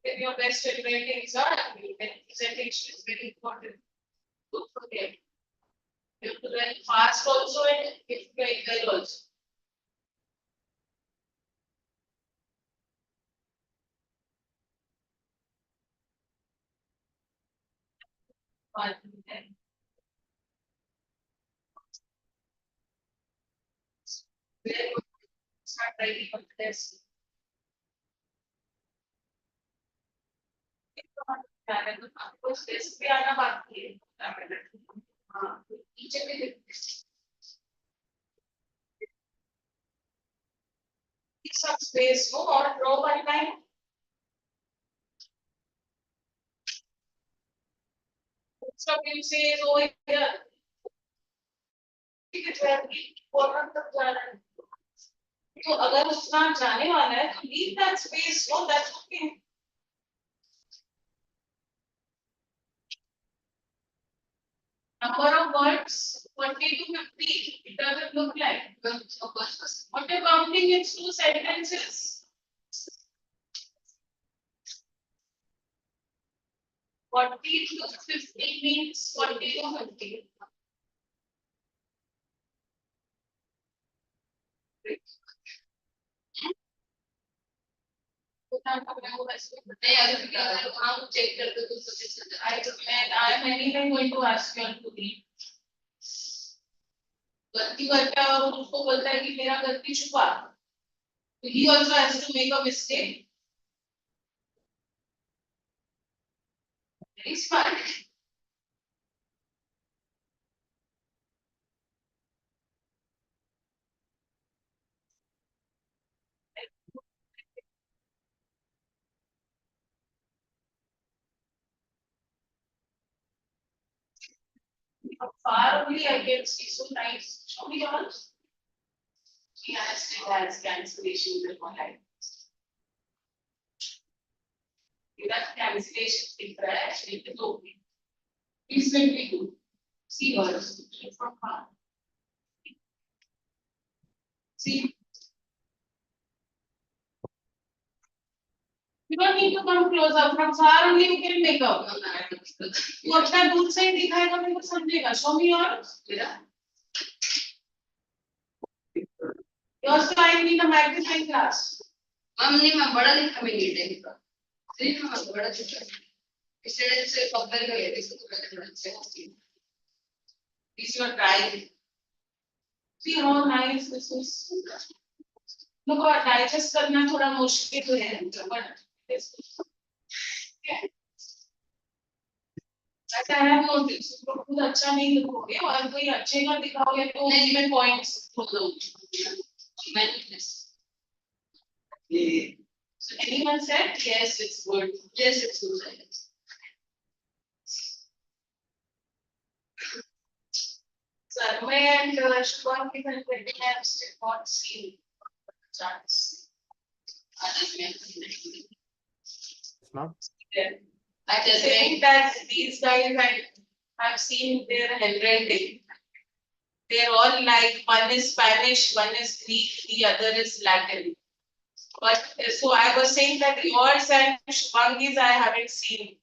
Give your best at writing presentation is very important. Don't forget. You have to write fast also and if write well also. One, ten. Start writing on this. कुछ test भी आना बाकी है हाँ नीचे भी some space no or draw one line so you say over here corner तक जा रहा है तो अगर उतना जाने वाला है तो leave that space no that's okay number of words 20 to 50 it doesn't look like what you're counting it's two sentences 40 to 50 means 40 to 50 I am anyway going to ask you to read. गलती करता है और उसको बोलता है कि मेरा गलती छुपा. So he also has to make a mistake. Very smart. Far only I can see so nice. Show me yours. Yes, it has cancellation in my life. That cancellation in trash, it is okay. Please simply do. See yours from far. See. You don't need to come closer. From far only you can make out. तू अपना दूर से ही दिखाएगा मेरे को समझेगा. Show me yours. Yours I need a magnifying glass. Mummy मैं बड़ा दिखा मैं नीट है इसका ठीक है मैं बड़ा दिखा इस तरह से कंपेयर करें इसको तो बड़ा से These are dry. See how nice this is. Look, digest करना थोड़ा मुश्किल है, but this. I have noticed. तो खुद अच्छा नहीं लिखोगे और कोई अच्छे का दिखाओगे तो उसमें points खोलोगे. So anyone said yes, it's good. Yes, it's good. Sarmay and Shubham given webinar still not seen chance. No? I just saying that these guys I've seen their handwriting. They're all like one is Spanish, one is Greek, the other is Latin. But so I was saying that yours and Shubham's I haven't seen.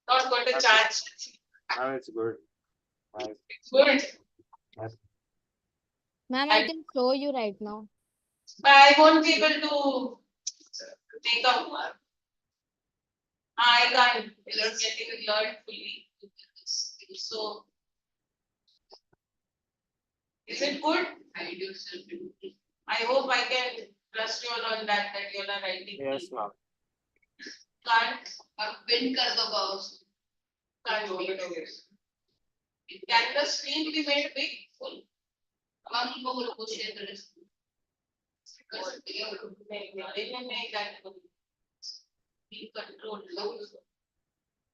Not got a chance. No, it's good. Nice. It's good. Ma'am, I can show you right now. But I won't be able to take up. I can't getting learned fully. So, is it good? I hope I can trust you all on that you all are writing. Yes, ma'am. Can't. Pin कर दो बाउस Can't do it. Can the screen be made big? Full? Mummy को बोलो कुछ share करें नहीं that be controlled.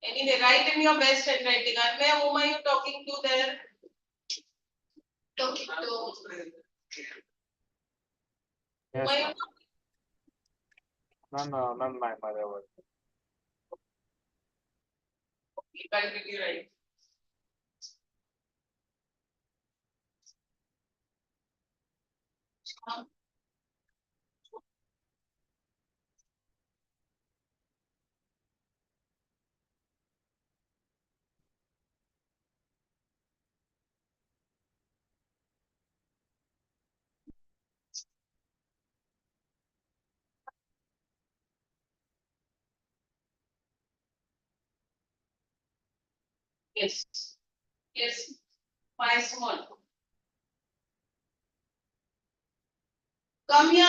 Anyway, write in your best handwriting. Anmay, whom are you talking to there? talking to Yes, Whom are you ma'am. Ma'am, my mother was. talking right? Yes. Yes. Why small? Come here.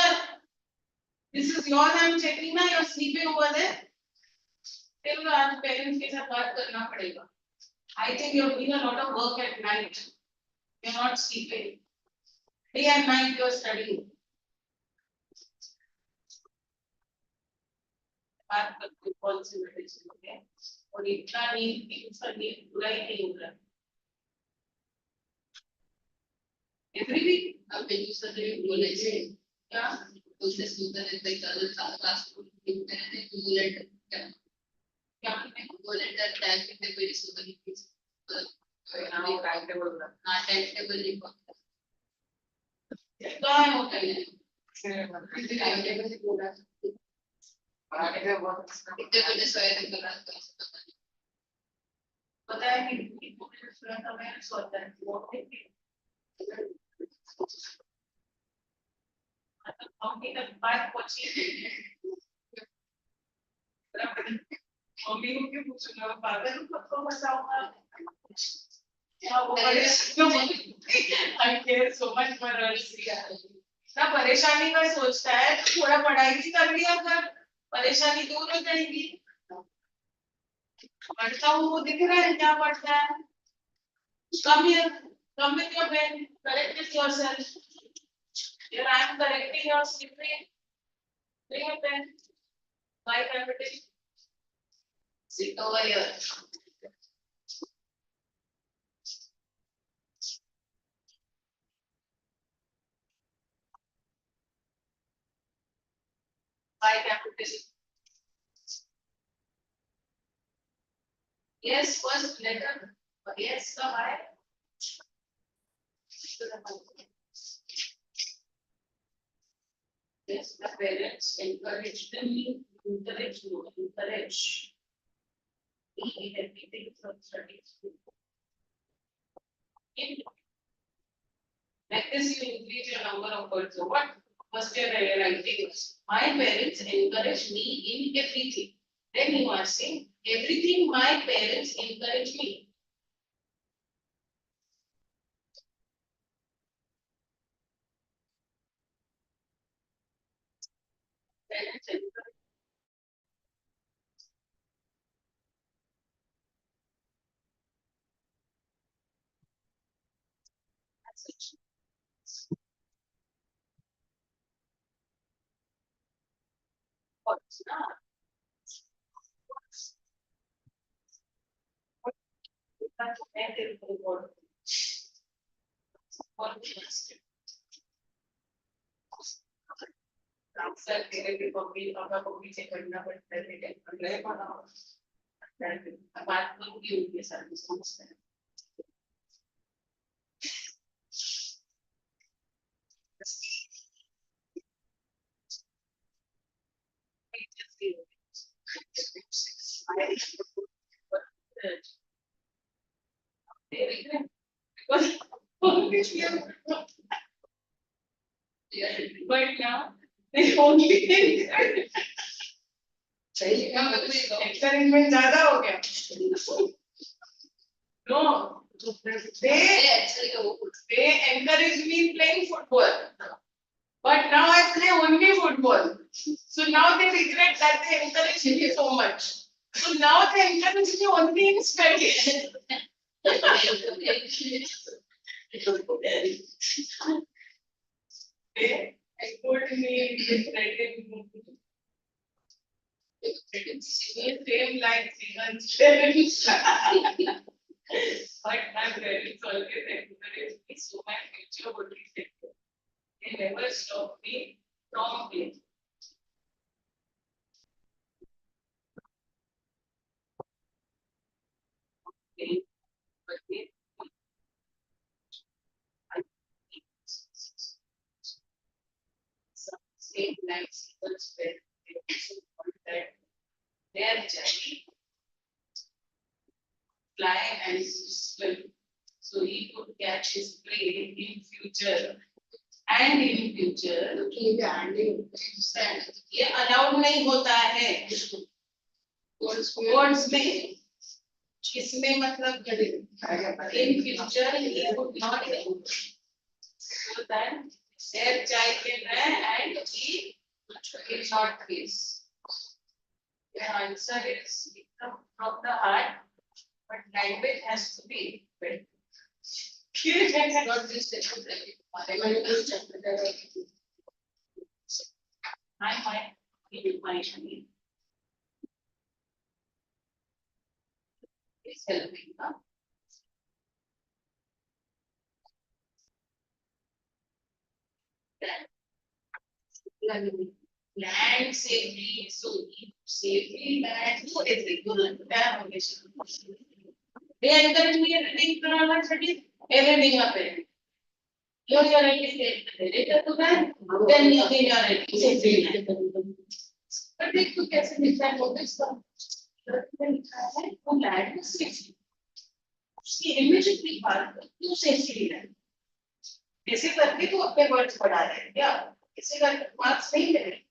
This is yours. I'm checking now. You're sleeping over there. Tell your parents के साथ बात करना पड़ेगा. I think you're doing a lot of work at night. You're not sleeping. Day and night you're studying. बात करते कौन सी medicine है और इतना नींद पूरा ही नहीं हो रहा. Every week. अब मेरी सर बोले थे क्या उसने सुनता रहता है कल क्लास को बुलेट क्या बुलेट टैग पे कोई सुनता नहीं ना टाइम टेबल ना टाइम टेबल नहीं क्या होता है टाइम टेबल से बोला इतने बजे सोए थे कल रात को पता है कि इतने बजे सोया था मैं सोता है वो मम्मी तक बात पहुंची मम्मी को क्यों पूछूंगा पागल को बताऊंगा क्या वो I care so much for us ना परेशानी का सोचता है तो थोड़ा पढ़ाई भी कर लिया कर परेशानी दूर हो जाएगी पढ़ता हूँ वो दिख रहा है क्या पढ़ता है come with your pen correct it yourself here I am correcting your sleeping bring your pen my capital sit over here my capital yes first letter yes the I yes the parents encourage me encourage me everything from studies like this you increase your number of words so what first year writing was my parents encourage me in everything then you are saying everything my parents encourage me parents encourage what's not that's negative for the word what is sir तेरे भी copy अपना copy check करना पड़ता है लेकिन अगले पढ़ा बात तो की होगी सर समझते हैं but now they only experiment ज्यादा हो गया no they encourage me playing football but now I play only football so now they regret that they encourage me so much so now they encourage me only in studies they encourage me in same like Sivan's parents but my parents always encourage me so my future would be secure. They never stop me from playing. But they some same like Sivan's parents that their journey fly and swim so he could catch his prey in future and in future ये allowed नहीं होता है course में इसमें मतलब in future he would not so that Their child children and he will not face. Your answer is from the heart, but language has to be built. Not just I might be my It's helping, huh? Land safely, so safely land, so everything. They encourage me everything to run everything up there. You're ready to that, then you think you're ready safely land. But they could get some different motives. Land is safety. उसकी immediately बात तू safely land. ऐसे करके तू अपने words बढ़ा रहे हैं क्या? ऐसे करके मार्क्स नहीं ले रहे.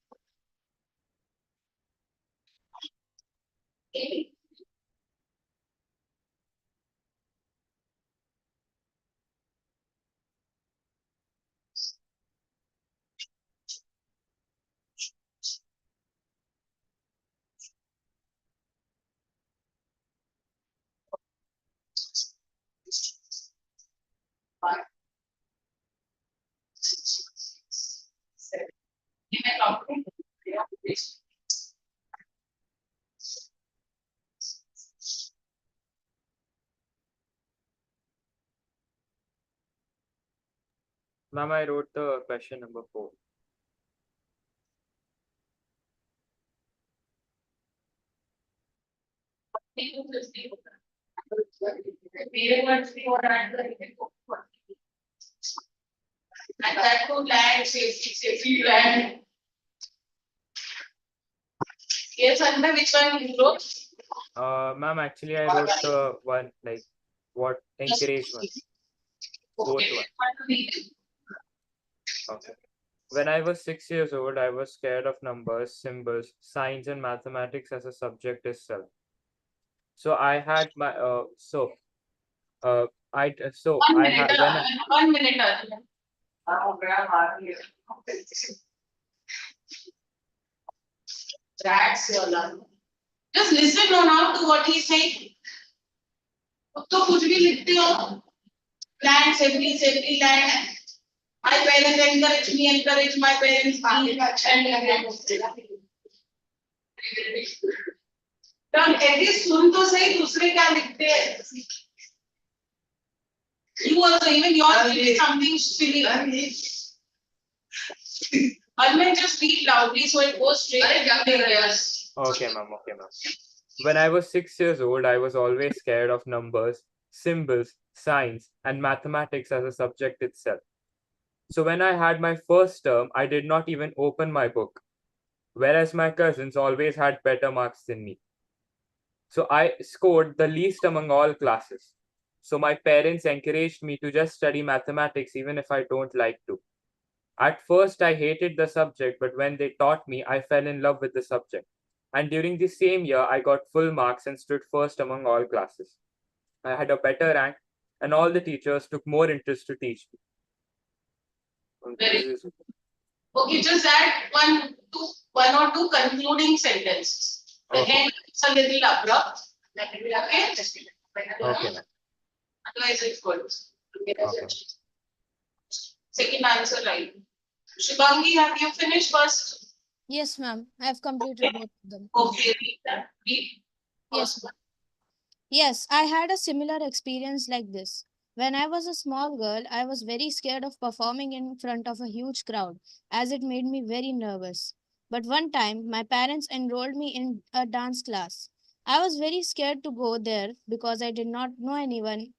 Ma'am, I wrote the question number 4. And that to land safely land. Yes, Anna, which one you wrote? Ma'am, actually I wrote the one like what encouragement. Fourth Okay. one. Okay. When I was 6 years old, I was scared of numbers, symbols, signs, and mathematics as a subject itself. So I had my I had when I, 1 minute. That's your learn. Just listen now to what he's saying. तो कुछ भी लिखते हो. Land safely land. My parents encourage my parents. तो at least सुन तो सही दूसरे क्या लिखते हैं. You also even yours something silly. Arman, just read loudly so it goes straight to your ears. Okay, ma'am. When I was 6 years old, I was always scared of numbers, symbols, signs, and mathematics as a subject itself. So when I had my first term, I did not even open my book, whereas my cousins always had better marks than me. So I scored the least among all classes. So my parents encouraged me to just study mathematics even if I don't like to. At first, I hated the subject, but when they taught me, I fell in love with the subject. And during the same year, I got full marks and stood first among all classes. I had a better rank, and all the teachers took more interest to teach me. Okay, just add one or two concluding sentences. The Okay. end is a little abrupt. Okay. Okay, ma'am. Otherwise, it's good. Okay. Second answer right. Shubhangi, have you finished first? Yes, ma'am. I have completed both of them. Okay, read that. Read. Yes, ma'am. Yes, I had a similar experience like this. When I was a small girl, I was very scared of performing in front of a huge crowd, as it made me very nervous. But one time, my parents enrolled me in a dance class. I was very scared to go there because I did not know anyone.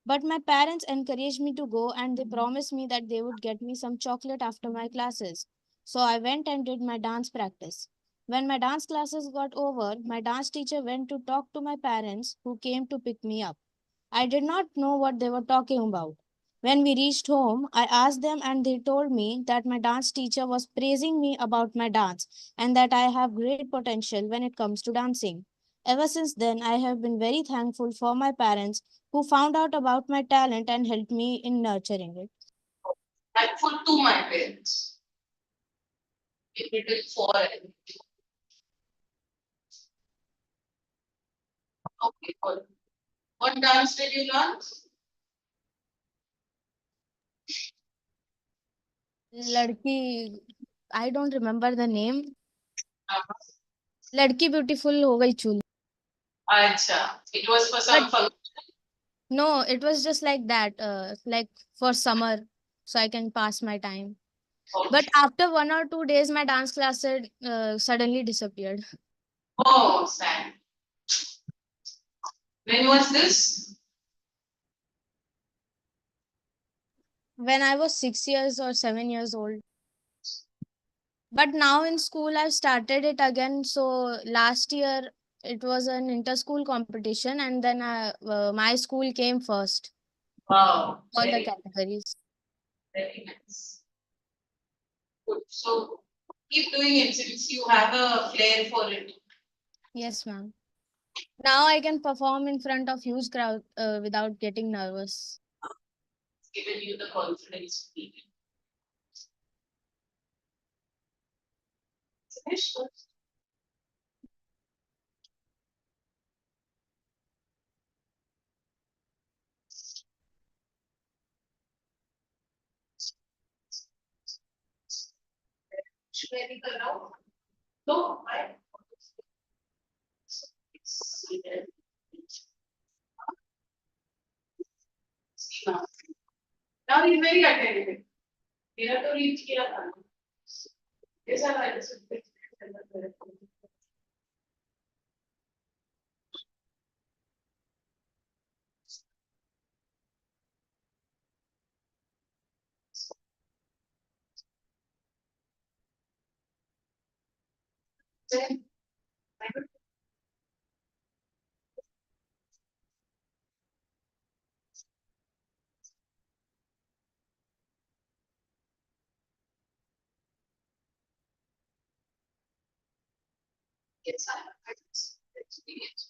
But my parents encouraged me to go and they promised me that they would get me some chocolate after my classes. So I went and did my dance practice. When my dance classes got over, my dance teacher went to talk to my parents who came to pick me up. I did not know what they were talking about. When we reached home, I asked them and they told me that my dance teacher was praising me about my dance and that I have great potential when it comes to dancing. Ever since then, I have been very thankful for my parents who found out about my talent and helped me in nurturing it. Thankful not to my parents. It is for everyone. Okay, good. What dance did you learn? Ladki, I don't remember the name. Uh, Ladki beautiful ho gayi chul. Acha, it was for But some function. no, it was just like that, like for summer, so I can pass my time. But after 1 or 2 days, my dance class had, suddenly disappeared. Oh, sad. When was this? When I was 6 years or 7 years old. But now in school, I've started it again. So last year, it was an inter-school competition, and then my school came first, Wow, all the categories. very nice. Good. So keep doing it since you have a flair for it. Yes, ma'am. Now I can perform in front of huge crowd without getting nervous. It's given you the confidence to be. Finished. Should I take a now? No, I. See now. Now he's very attentive. मेरा तो reach किया था ऐसा है Yes, I have experience.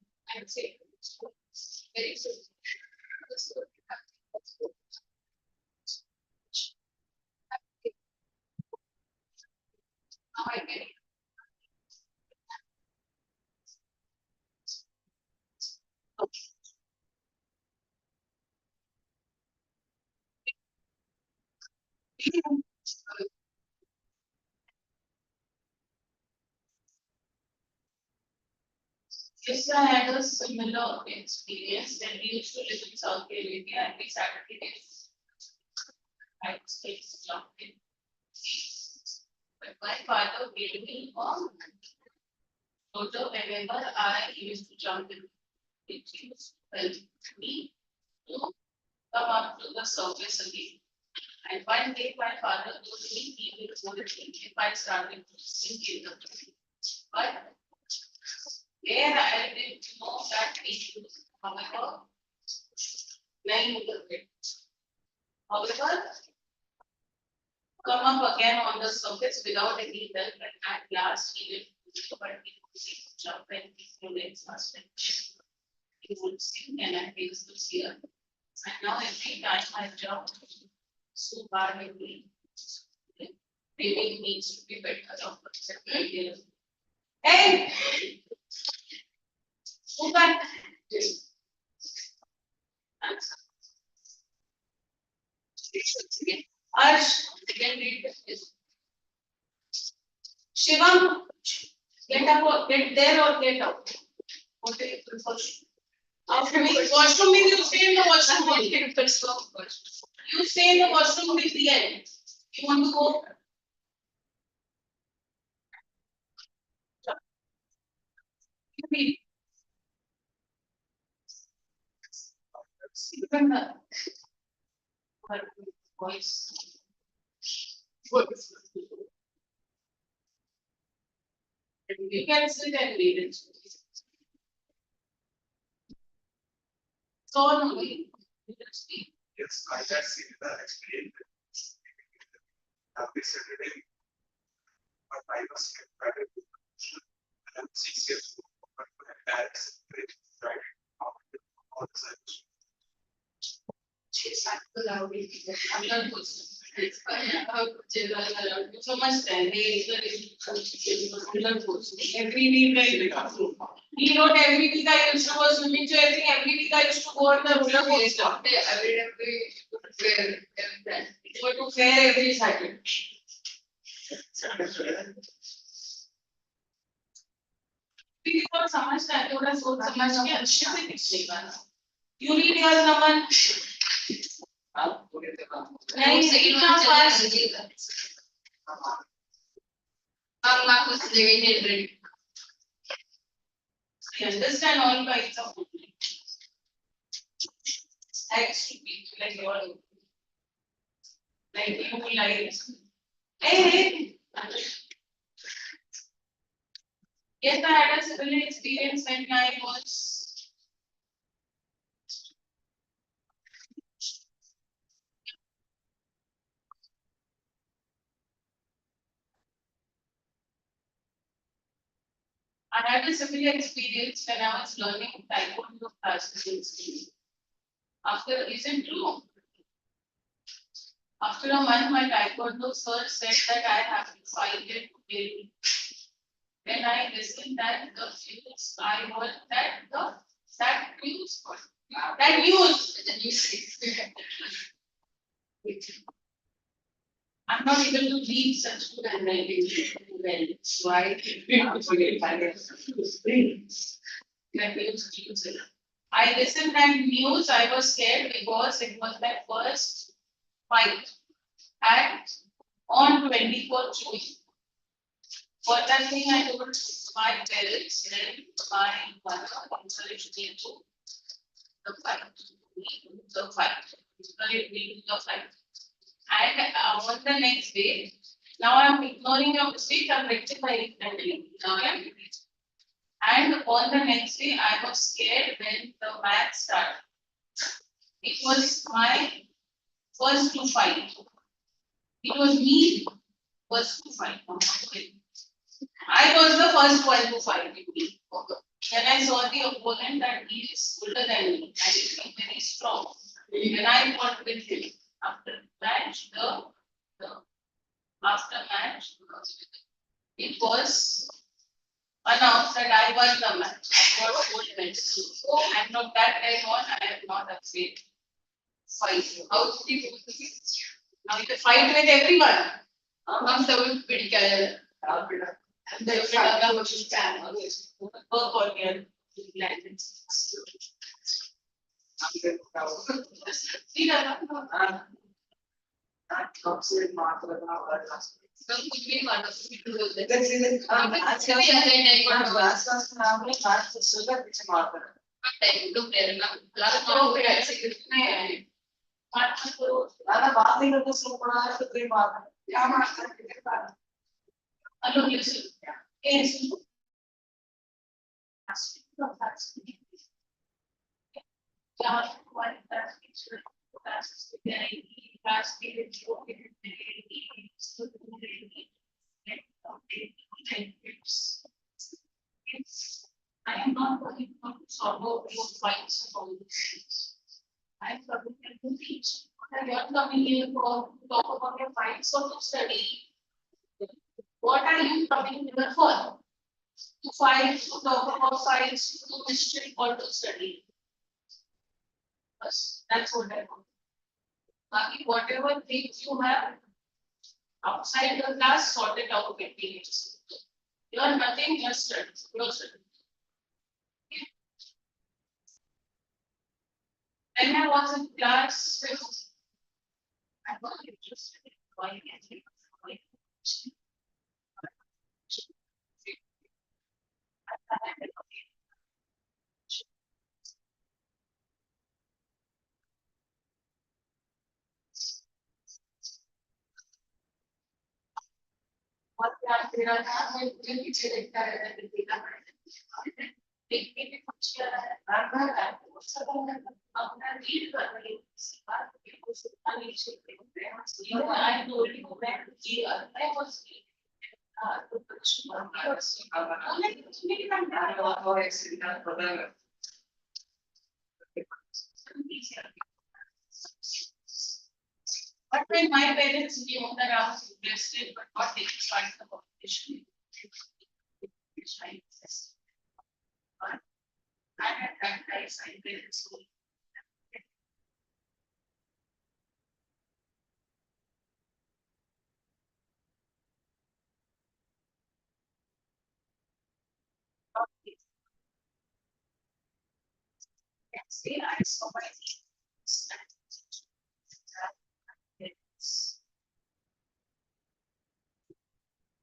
I would say very soon. Now I get it. Yes, I had a similar experience when we used to live in South Arabia every Saturday days. I was jumping. But my father gave me a photo whenever I used to jump in. It used to help me to come up to the surface again. And one day my father told me he will go to if I started to sink in the pool. But there I didn't know that he should, however, nine the pit. However, come up again on the surface without any help, and at last he will, but he would jump and his legs must he would sing and I used to see her. And now every time I jump so hard again, maybe needs to be better. Hey! Move back. Arsh, get read this. Shivam, get up or get there or get out. What do you prefer? After me, washroom means you stay in the washroom only. You stay in the washroom till the end. You want to go? Even the voice. You can sit and read it. So only. Yes, I had seen the experience. Happy Saturday, but I was kept at and I'm 6 years old, but my parents tried all the time. So much time. Every week he wrote every week I used to go swimming, so I think every week I used to go on the roller coaster. Go to fair every Saturday. Because समझ रहा थोड़ा सोच समझ के अच्छे से लिखने का. You read yours, Naman. नहीं second one first. I understand all by itself. I used to be like your, like you like. Hey. Yes, I had a similar experience when I was. I had a similar experience when I was learning taekwondo classes in school. After, isn't true? After a month, my taekwondo sir said that I have to fight it daily. When I listened that the views, I heard that views, that views. I'm not able to read such good handwriting well, so I I listened and news. I was scared because it was my first fight at on 24th June. For that thing, I told my parents and my mother encouraged me to the fight, the fight. And on the next day, now I'm ignoring your mistake, I'm rectifying it. Okay? And on the next day, I was scared when the match started. It was my first to fight. It was me first to fight. I was the first one to fight with me. Then I saw the opponent that he is older than me and is very strong. Then I fought with him. After match, after match, it was announced that I won the match. I got gold medal. And from that time on, I have not afraid fight. How to be now you can fight with everyone. I'm so pretty good. And the other was just fan always. I am not going to solve your fights from this. I am coming here to teach. And you are coming here for talk about your fights or to study. What are you coming here for? To fight, to talk about fights, to mystery, or to study? Yes, that's what I want. Whatever things you have outside the class, sort it out with teenagers. You are nothing, just study. When I was in class fifth, I was interested in drawing and what But when my parents knew that I was interested, but what they started the competition. Which I insisted. But I had that nice parents who say I saw my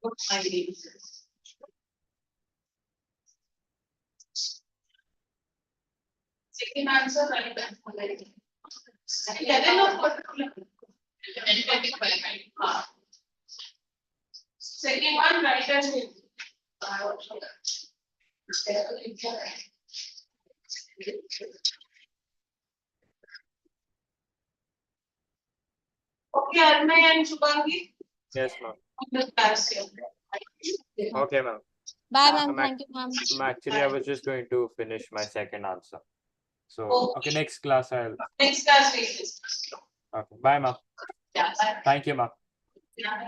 what my name is. Second answer, right back for like. Level of particular. Second one, right as in. Okay, Arnay and Shubhangi, Yes, ma'am. on the class here. Okay, ma'am. Bye, ma'am. I'm Thank you, ma'am. Actually, I was just going to finish my second answer. So, Okay. okay, next class I'll. Next class we discuss. Okay, bye, ma'am. Yeah. Thank you, ma'am. Bye.